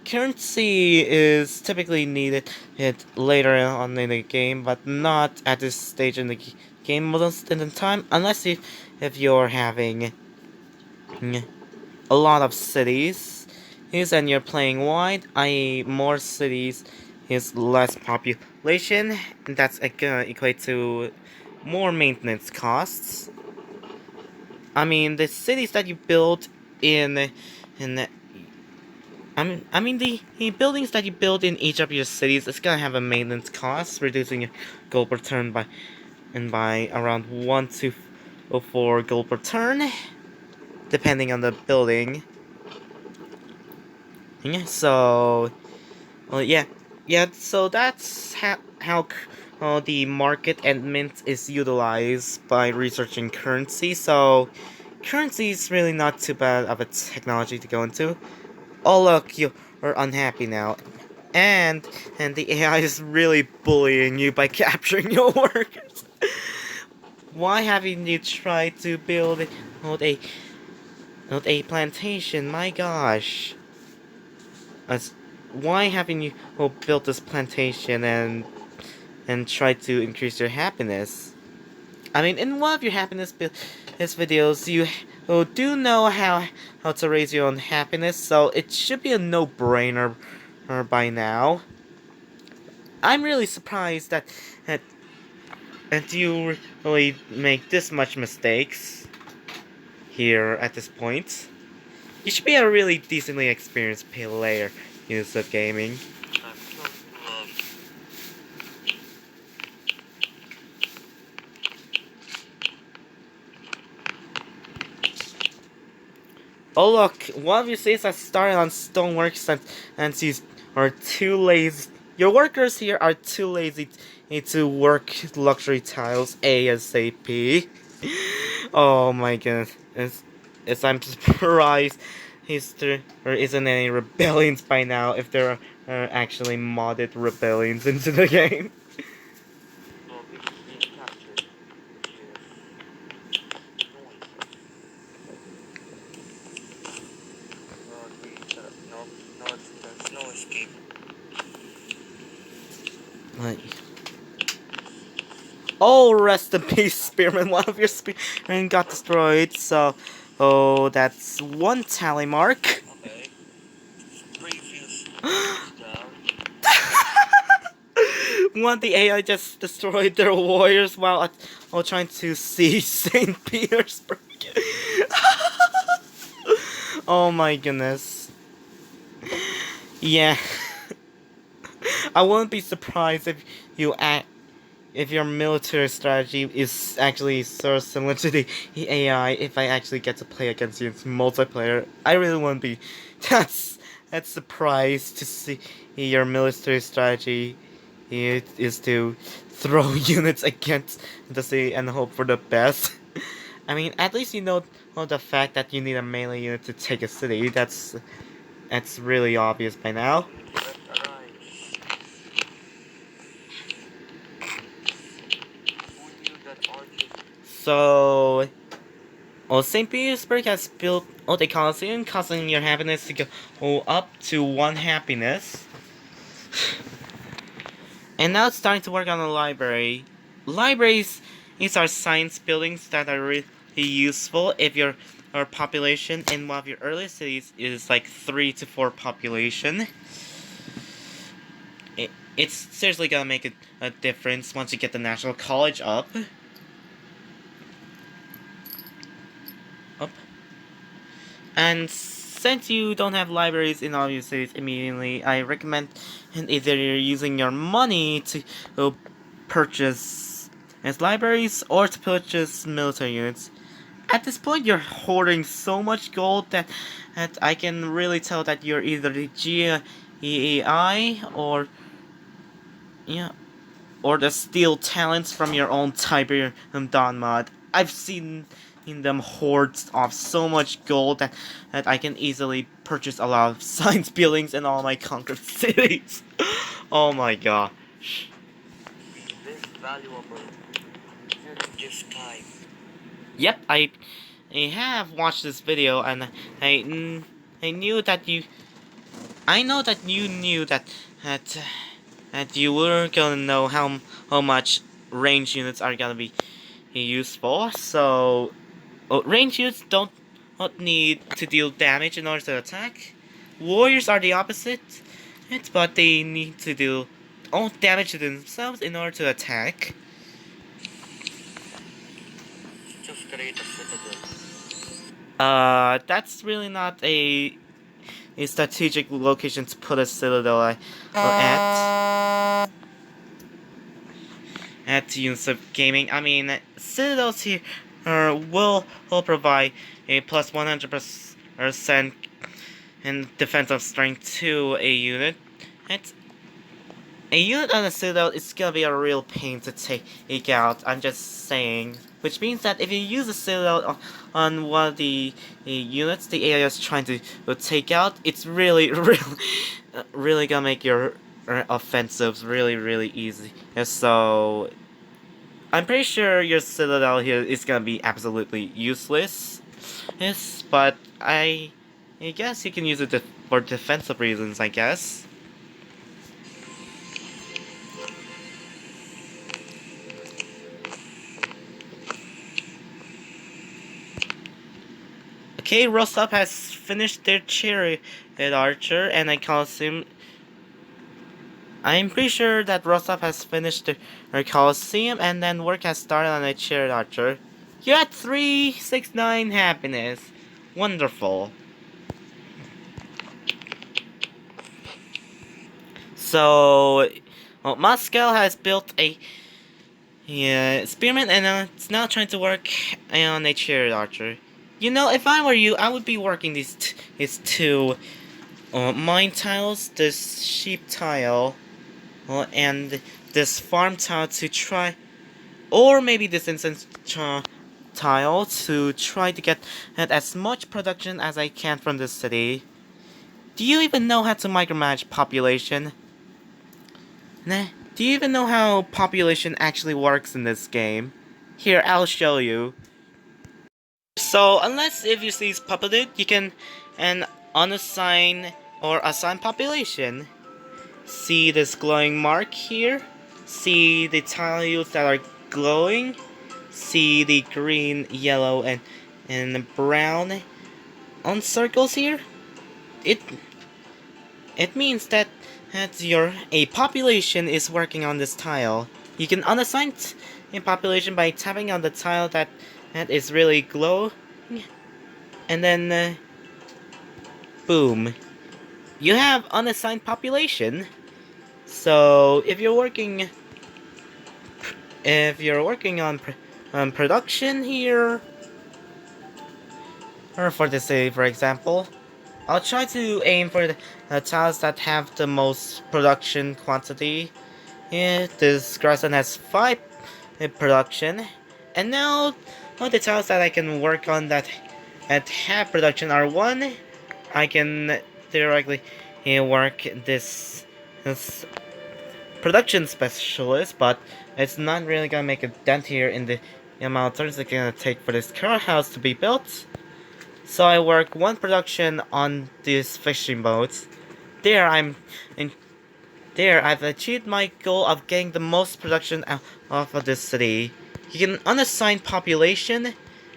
currency is typically needed later on in the game, but not at this stage in the game most of the time, unless if you're having a lot of cities and you're playing wide, i.e. more cities is less population, and that's gonna equate to more maintenance costs. I mean, the cities that you build in the buildings that you build in each of your cities is gonna have a maintenance cost, reducing your gold per turn by around 1 to 4 gold per turn, depending on the building. Yeah, so, well, yeah. So that's how the market and mint is utilized by researching currency. So, currency is really not too bad of a technology to go into. Oh look, you are unhappy now. And the AI is really bullying you by capturing your workers. Why haven't you tried to build a plantation? My gosh. As, why haven't you built this plantation and tried to increase your happiness? I mean, in one of your his videos, you do know how to raise your own happiness, so it should be a no-brainer by now. I'm really surprised that that you really make this much mistakes here at this point. You should be a really decently experienced player in Unciv Gaming. Oh look, one of your cities has started on stoneworks and you are too lazy. Your workers here are too lazy to work luxury tiles ASAP. Oh my goodness. I'm surprised there isn't any rebellions by now if there are actually modded rebellions into the game. Well, being captured, which is noise. There's no escape. Like, oh, rest in peace, Spearman. One of your Spearmen got destroyed, so... Oh, that's 1 tally mark. Okay. Previous down. One, the AI just destroyed their warriors while trying to siege St. Petersburg. Oh my goodness. Yeah. I wouldn't be surprised if your military strategy is actually so similar to the AI if I actually get to play against you in multiplayer. I really wouldn't be that's surprised to see your military strategy it is to throw units against the city and hope for the best. I mean, at least you know the fact that you need a melee unit to take a city. That's really obvious by now. Let's arise. Who knew that archers? So, St. Petersburg has built the Colosseum, causing your happiness to go up to 1 happiness. And now it's starting to work on a library. Libraries, these are science buildings that are really useful if your population in one of your early cities is like 3 to 4 population. It's seriously gonna make a difference once you get the National College up. Up. And since you don't have libraries in all your cities immediately, I recommend either you're using your money to purchase as libraries or to purchase military units. At this point, you're hoarding so much gold that I can really tell that you're either the GEAI or yeah, or the steal talents from your own Tiberium Dawn mod. I've seen in them hordes of so much gold that I can easily purchase a lot of science buildings in all my conquered cities. Oh my god. This valuable during this time. Yep, I have watched this video and I knew that I know that you knew that that you were gonna know how much range units are gonna be useful. So range units don't need to deal damage in order to attack. Warriors are the opposite, but they need to do all damage to themselves in order to attack. Just create a citadel. That's really not a strategic location to put a citadel at Unciv Gaming. I mean, citadels here will provide a plus 100% in defensive strength to a unit. It's, a unit on a citadel is gonna be a real pain to take out. I'm just saying. Which means that if you use a citadel on one of the units the AI is trying to take out, it's really, really gonna make your offensives really easy. And so, I'm pretty sure your citadel here is gonna be absolutely useless. Yes, but I guess you can use it for defensive reasons, I guess. Okay, Rostov has finished their chariot archer, and I Coliseum. I'm pretty sure that Rostov has finished their Coliseum, and then work has started on a chariot archer. You're at 369 happiness. Wonderful. So, Moscow has built a spearman, and it's now trying to work on a chariot archer. You know, if I were you, I would be working these two mine tiles, this sheep tile, and this farm tile to try, or maybe this instance tile to try to get as much production as I can from this city. Do you even know how to micromanage population? Nah. Do you even know how population actually works in this game? Here, I'll show you. So, unless if you see puppeted, you can unassign or assign population. See this glowing mark here? See the tiles that are glowing? See the green, yellow, and brown on circles here? It means that a population is working on this tile. You can unassign a population by tapping on the tile that is really glow, and then boom, you have unassigned population. So if you're working on production here, or for this city, for example, I'll try to aim for the tiles that have the most production quantity. Yeah, this grassland has 5 production, and now all the tiles that I can work on that at half production are 1. I can theoretically work this production specialist, but it's not really gonna make a dent here in the amount of turns it's gonna take for this car house to be built. So I work 1 production on these fishing boats. There I'm in there I've achieved my goal of getting the most production out off of this city. You can unassign population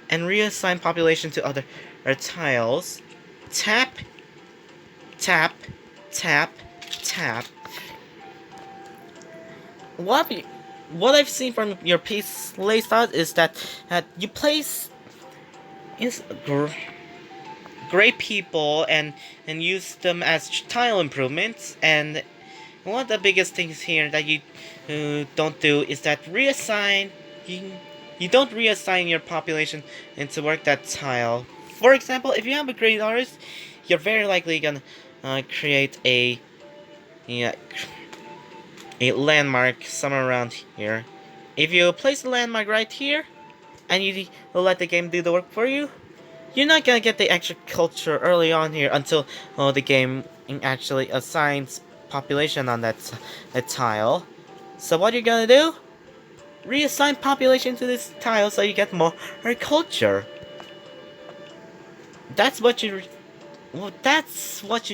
and reassign population to other tiles. Tap, tap, tap, tap. What what I've seen from your piece layout is that you place great people and use them as tile improvements. And one of the biggest things here that you don't do is that you, you don't reassign your population into work that tile. For example, if you have a great artist, you're very likely gonna create yeah, a landmark somewhere around here. If you place a landmark right here, and you let the game do the work for you, you're not gonna get the extra culture early on here until the game actually assigns population on that tile. So what you're gonna do? Reassign population to this tile so you get more culture. That's what you. Well, that's what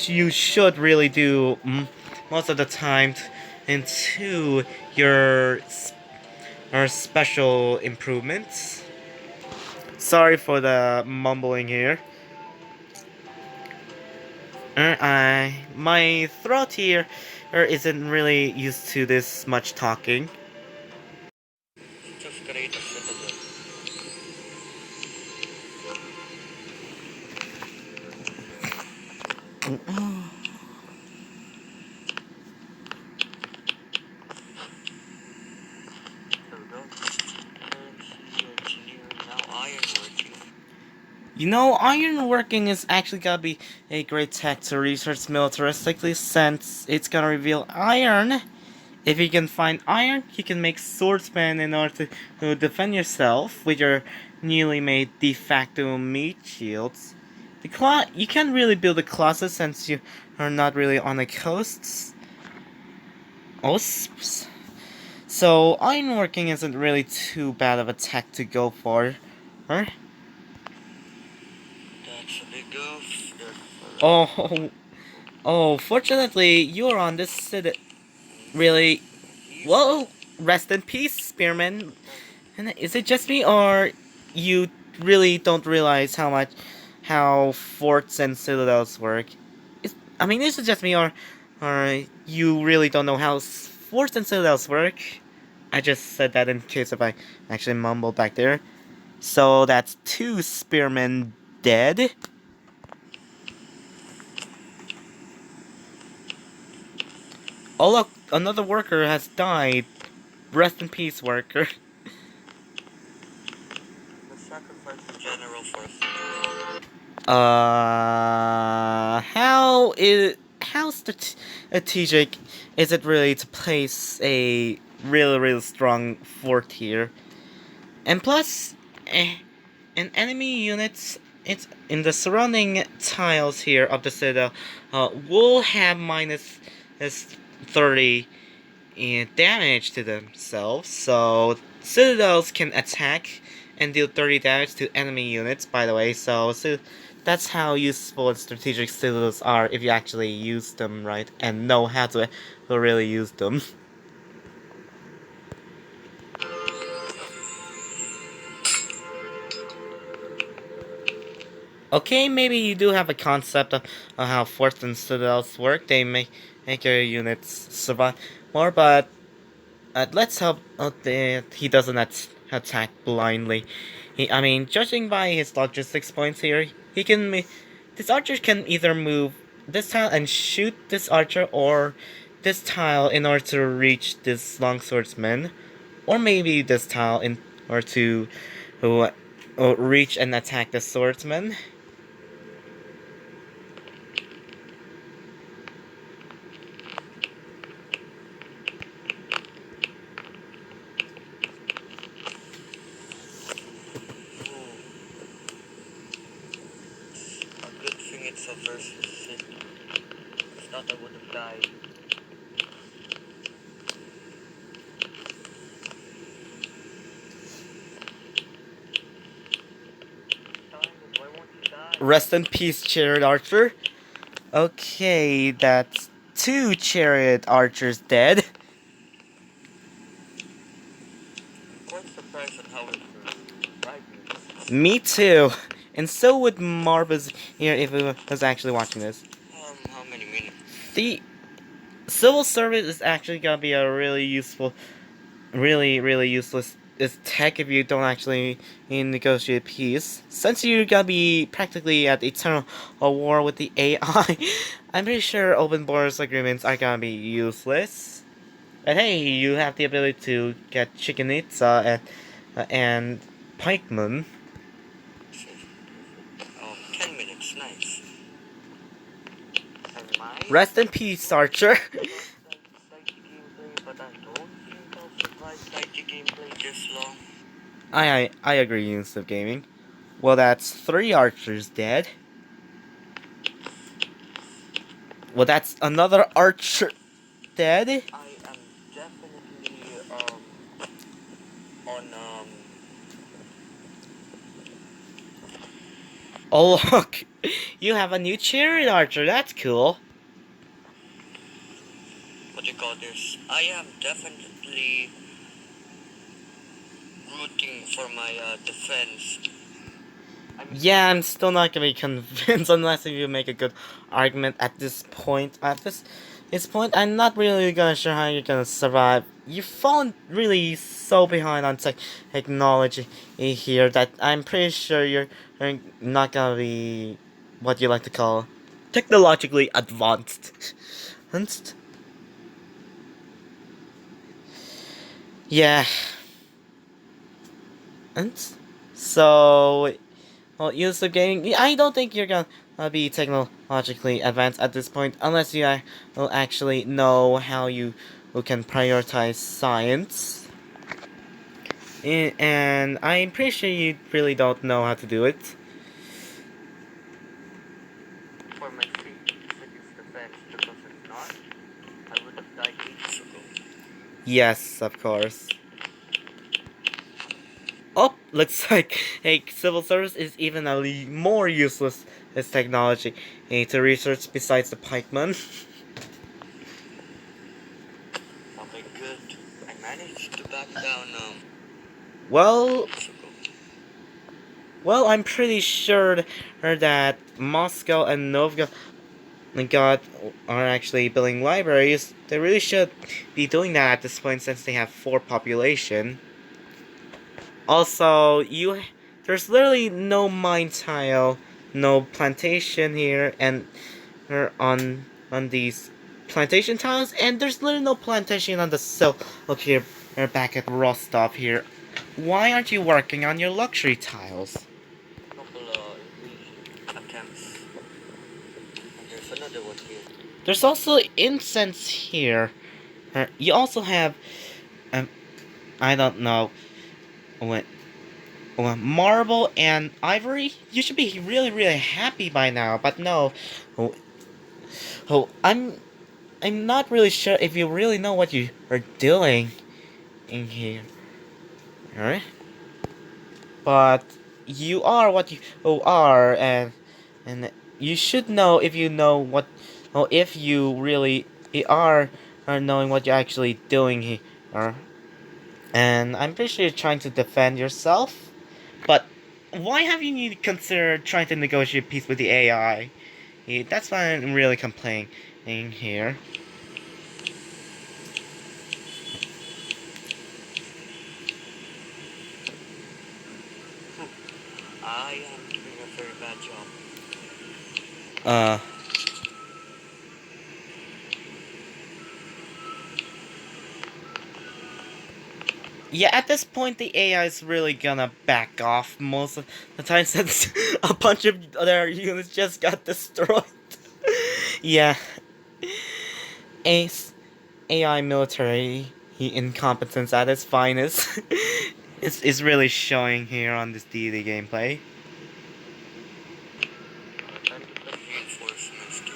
you should really do most of the time into your special improvements. Sorry for the mumbling here. My throat here isn't really used to this much talking. Just create a citadel. There we go. Engineering, now ironworking. You know, ironworking is actually gonna be a great tech to research militaristically since it's gonna reveal iron. If you can find iron, you can make swordsman in order to defend yourself with your newly made de facto meat shields. You can't really build a closet since you are not really on the coasts. OSPs. So ironworking isn't really too bad of a tech to go for. Huh? That's a big goof. Oh, oh, fortunately, you're on this city. Really? Well, rest in peace, Spearman. And is it just me, or you really don't realize how forts and citadels work? I mean, is it just me, or you really don't know how forts and citadels work? I just said that in case if I actually mumbled back there. So that's 2 spearmen dead. Oh look, another worker has died. Rest in peace, worker. The sacrifice of general force. How strategic is it really to place a really strong fort here? And plus, an enemy units it's in the surrounding tiles here of the citadel will have minus 30 damage to themselves. So citadels can attack and deal 30 damage to enemy units, by the way. So that's how useful and strategic citadels are if you actually use them right and know how to really use them. Okay, maybe you do have a concept of how forts and citadels work. They make your units survive more, but let's hope that he doesn't attack blindly. I mean, judging by his logistics points here, this archer can either move this tile and shoot this archer, or this tile in order to reach this longswordsman, or maybe this tile in order to reach and attack the swordsman. Shit. I thought I would have died. Why won't you die? Rest in peace, Chariot Archer. Okay, that's 2 Chariot Archers dead. I'm quite surprised at how it survived. Me too. And so would Marbus here if he was actually watching this. How many minutes? The civil service is actually gonna be a really useful, really useless is tech if you don't actually negotiate peace. Since you're gonna be practically at eternal war with the AI, I'm pretty sure open borders agreements are gonna be useless. But hey, you have the ability to get Chicken Itza and Pikeman. Oh, 10 minutes, nice. And Rest in peace, Archer. Diety gameplay, but I don't think I'll survive Diety gameplay this long. I agree, Unciv Gaming. Well, that's 3 archers dead. Well, that's another archer dead. I am definitely on Oh look, you have a new chariot archer. That's cool. what do you call this? I am definitely rooting for my defense. Yeah, I'm still not gonna be convinced unless you make a good argument at this point. At this point, I'm not really gonna sure how you're gonna survive. You've fallen really so behind on technology here that I'm pretty sure you're not gonna be what you like to call technologically advanced. Advanced? Yeah. And so, well, Unciv Gaming, I don't think you're gonna be technologically advanced at this point unless you will actually know how you can prioritize science. And I'm pretty sure you really don't know how to do it. For my city's defense, because if not, I would have died ages ago. Yes, of course. Oh, looks like a civil service is even a more useless as technology to research besides the pikeman. Okay, good. I managed to back down Well, ages ago. well, I'm pretty sure that Moscow and Novgorod are actually building libraries. They really should be doing that at this point since they have 4 population. Also, there's literally no mine tile, no plantation here, and on these plantation tiles, and there's literally no plantation on the silk. Look here, we're back at Rostov here. Why aren't you working on your luxury tiles? Couple attempts. And there's another one here. There's also incense here. You also have, I don't know, what, marble and ivory. You should be really happy by now, but no. Oh, I'm not really sure if you really know what you are doing in here. Alright? But you are what you are, and you should know if you know what, or if you really are knowing what you're actually doing here. And I'm pretty sure you're trying to defend yourself, but why have you need to consider trying to negotiate peace with the AI? That's why I'm really complaining here. I am doing a very bad job. Uh. Yeah, at this point, the AI is really gonna back off most of the time since a bunch of their units just got destroyed. Yeah. Ace AI military incompetence at its finest is really showing here on this DD gameplay. Time to put reinforcements to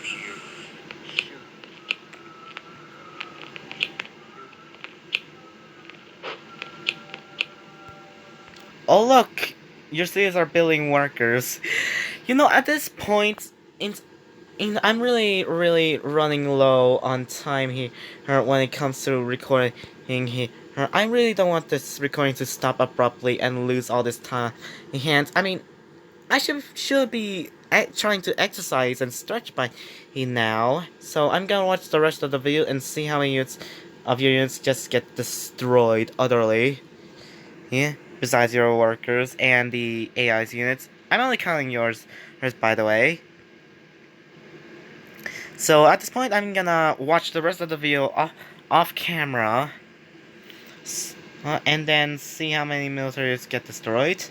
Oh look, your cities are building workers. You know, at this point, I'm really running low on time here when it comes to recording here. I really don't want this recording to stop abruptly and lose all this time in hand. I mean, I should be trying to exercise and stretch by now. So I'm gonna watch the rest of the video and see how many of your units just get destroyed utterly. Yeah. Besides your workers and the AI's units, I'm only counting yours by the way. So at this point, I'm gonna watch the rest of the video off camera, and then see how many militaries get destroyed.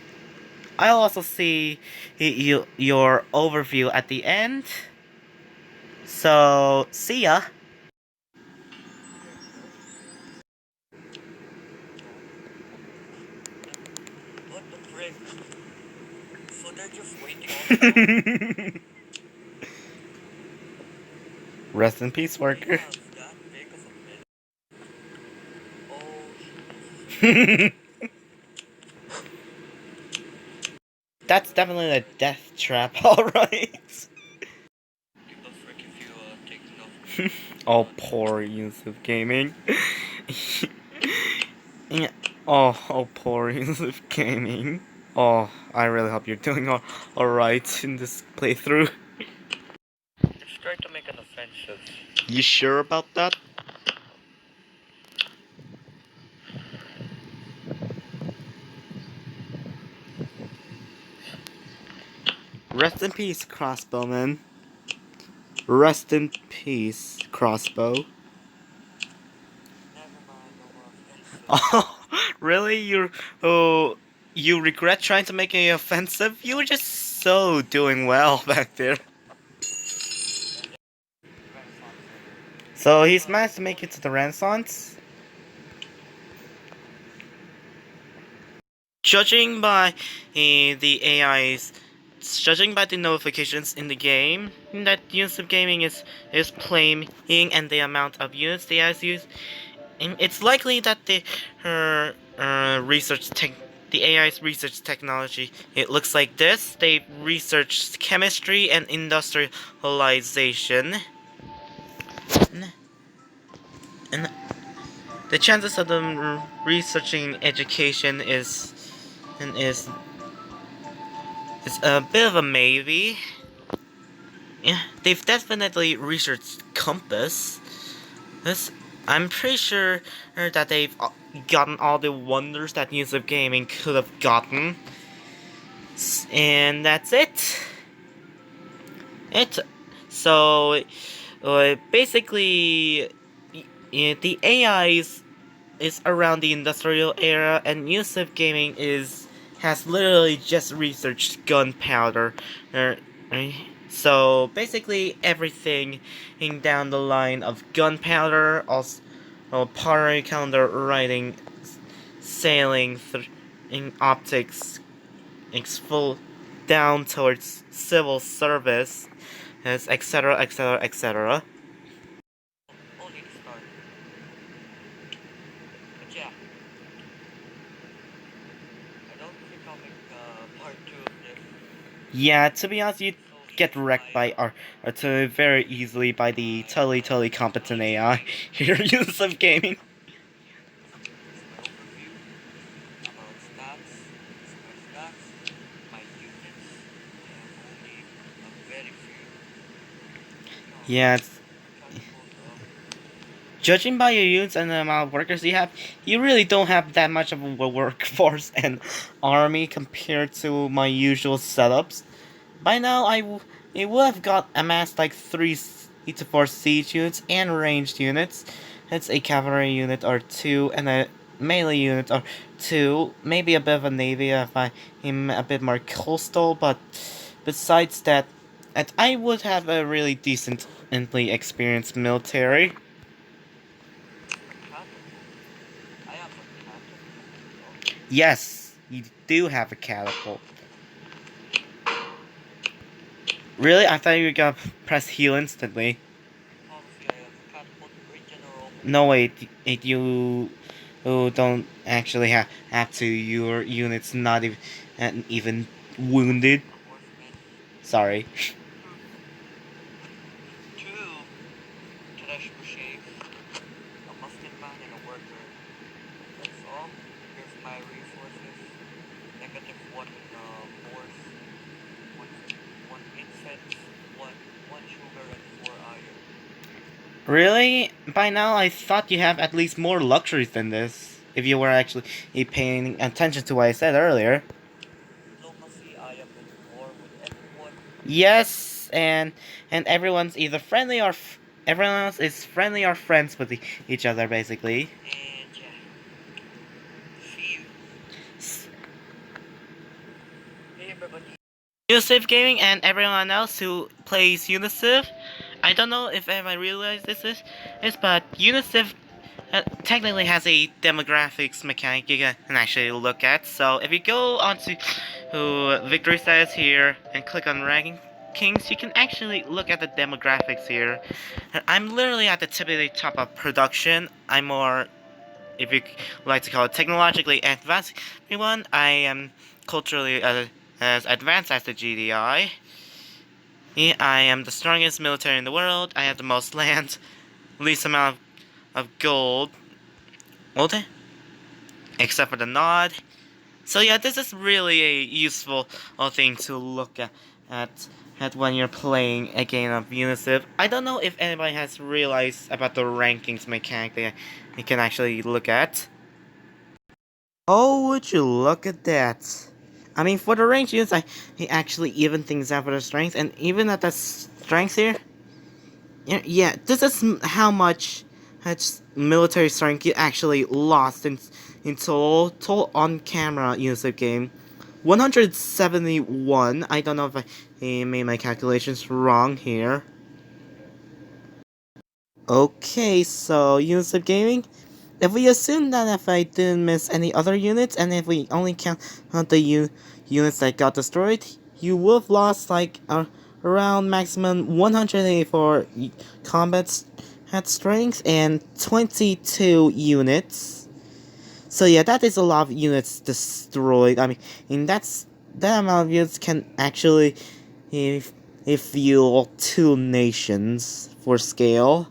I'll also see your overview at the end. So see ya. What the frick? So they're just waiting on the Rest in peace, worker. that big of a minute. Oh, That's definitely a death trap, alright. give a frick if you take enough. Oh, poor Unciv Gaming. Yeah. Oh, poor Unciv Gaming. Oh, I really hope you're doing alright in this playthrough. Just try to make an offensive. You sure about that? Rest in peace, crossbowman. Rest in peace, crossbow. Never mind, no more offensive. Oh, really? You regret trying to make an offensive? You were just so doing well back there. So he's managed to make it to the Renaissance? Judging by the AI's, judging by the notifications in the game that Unciv Gaming is playing and the amount of units the AI's use, it's likely that her the AI's research technology, it looks like this. They researched chemistry and industrialization. And the chances of them researching education is a bit of a maybe. Yeah, they've definitely researched compass. This, I'm pretty sure that they've gotten all the wonders that Unciv Gaming could have gotten. And that's it. So basically, the AI is around the industrial era, and Unciv Gaming has literally just researched gunpowder. Right? So basically, everything down the line of gunpowder, also pottery calendar writing, sailing, in optics, full down towards civil service, etc., etc., etc. Only the start. But yeah, I don't think I'll make part 2 of this. Yeah, to be honest, you get wrecked by artillery very easily by the totally competent AI here use of gaming. Here's my overview about stats, my units, and only a very few. Yeah, judging by your units and the amount of workers you have, you really don't have that much of a workforce and army compared to my usual setups. By now, it would have got amassed like 3 to 4 siege units and ranged units. It's a cavalry unit or 2 and a melee unit or 2. Maybe a bit of a navy if I am a bit more coastal, but besides that, I would have a really decently experienced military. I have a catapult. Yes, you do have a catapult. Really? I thought you were gonna press heal instantly. Obviously, I have a catapult, regenerate. No, wait, you... who don't actually have to your units not even wounded. Sorry. Two trash shave, a Muslim man and a worker. That's all. Here's my resources. Negative one force, one one incense, one sugar and four iron. Really? By now, I thought you have at least more luxuries than this. If you were actually paying attention to what I said earlier. Diplomacy, I am in war with everyone. Yes, and everyone's either friendly or everyone else is friendly or friends with each other, basically. And yeah, see you. Hey everybody. Unciv Gaming and everyone else who plays Unciv. I don't know if anyone realized this, but Unciv technically has a demographics mechanic you can actually look at. So if you go onto victory status here and click on rankings, you can actually look at the demographics here. I'm literally at the typically top of production. I'm more, if you like to call it, technologically advanced. Everyone, I am culturally as advanced as the GDI. Yeah, I am the strongest military in the world. I have the most land, least amount of gold. Okay, except for the nod. So yeah, this is really a useful thing to look at at when you're playing a game of Unicef. I don't know if anybody has realized about the rankings mechanic that you can actually look at. Oh, would you look at that? I mean, for the range units, he actually even things out for the strength, and even at the strength here, yeah, this is how much military strength you actually lost in total on camera Unicef game. 171. I don't know if I made my calculations wrong here. Okay, so units of gaming. If we assume that if I didn't miss any other units, and if we only count the units that got destroyed, you would have lost like around maximum 184 combat strength and 22 units. So yeah, that is a lot of units destroyed. I mean that amount of units can actually if fuel two nations for scale.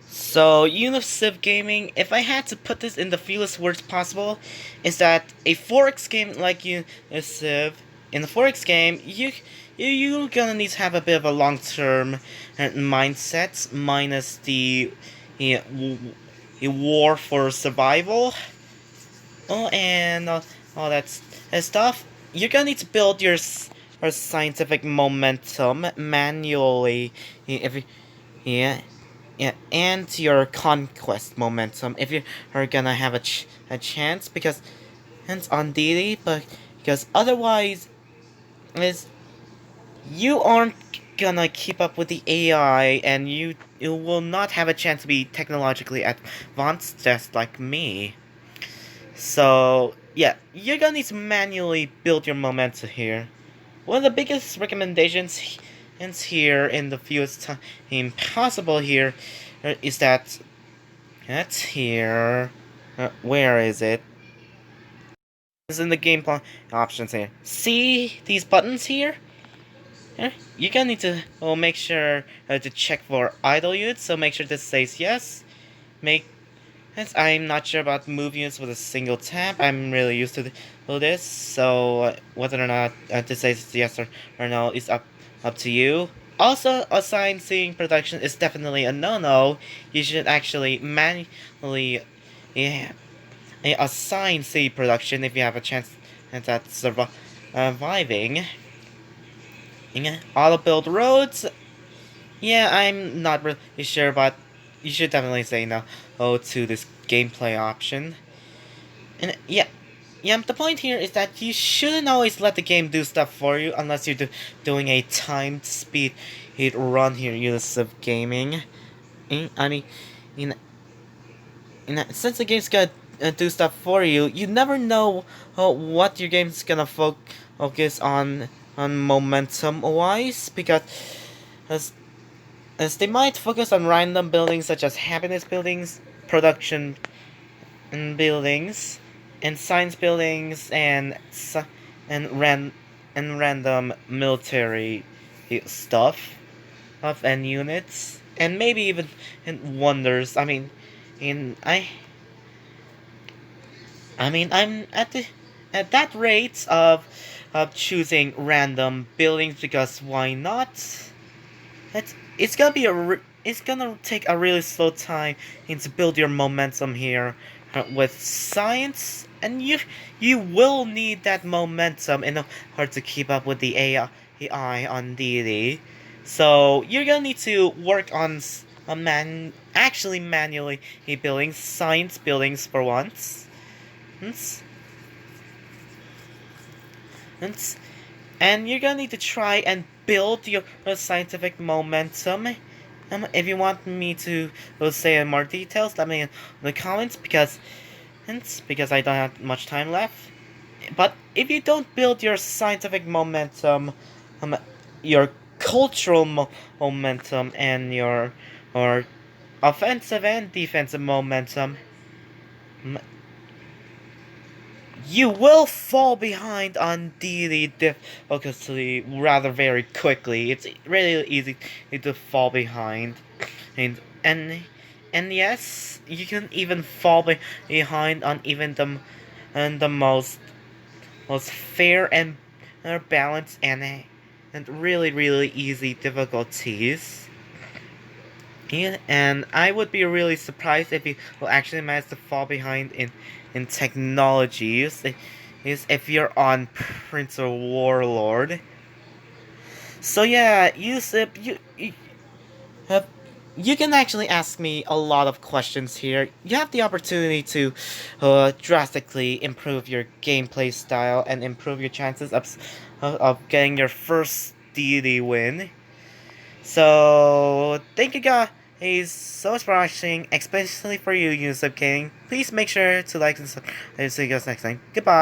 So, Unciv Gaming, if I had to put this in the fewest words possible, is that a Forex game like Unciv, in the Forex game, you're gonna need to have a bit of a long-term mindset, minus the war for survival, and all that stuff. You're gonna need to build your scientific momentum manually, if you, yeah, yeah, and your conquest momentum if you are gonna have a chance, because hence on Deity, but because otherwise is you aren't gonna keep up with the AI, and you will not have a chance to be technologically advanced just like me. So yeah, you're gonna need to manually build your momentum here. One of the biggest recommendations here in the fewest time possible here is that that's here. Where is it? It's in the gameplay options here. See these buttons here? You're gonna need to make sure to check for idle units. So make sure this says yes. Make I'm not sure about move units with a single tap. I'm really used to this, so whether or not this says yes or no is up to you. Also, assign seeing production is definitely a no-no. You should actually manually, yeah, assign seed production if you have a chance at surviving. Auto build roads. Yeah, I'm not really sure, but you should definitely say no to this gameplay option. And yeah, the point here is that you shouldn't always let the game do stuff for you unless you're doing a timed speed run here, Unicef Gaming. I mean, in, since the game's gonna do stuff for you, you never know what your game's gonna focus on momentum wise, because as they might focus on random buildings such as happiness buildings, production and buildings, and science buildings, and ran and random military stuff of and units, and maybe even in wonders. In I'm at that rate of choosing random buildings because why not? It's gonna take a really slow time to build your momentum here with science, and you will need that momentum in order to keep up with the AI on DD. So you're gonna need to work on actually manually building science buildings for once. Hence, hence, and you're gonna need to try and build your scientific momentum. If you want me to say in more details, let me in the comments because I don't have much time left. But if you don't build your scientific momentum, um, your cultural momentum, and your or offensive and defensive momentum, um, you will fall behind on the difficulty rather very quickly. It's really easy to fall behind, and and and yes, you can even fall behind on even the most fair and balanced and really easy difficulties. And I would be really surprised if you will actually manage to fall behind in technologies. Is if you're on Prince or Warlord. So yeah, have you can actually ask me a lot of questions here. You have the opportunity to drastically improve your gameplay style and improve your chances of getting your first deity win. So, thank you guys so much for watching, especially for you, Unciv Gaming. Please make sure to like and subscribe. See you guys next time. Goodbye.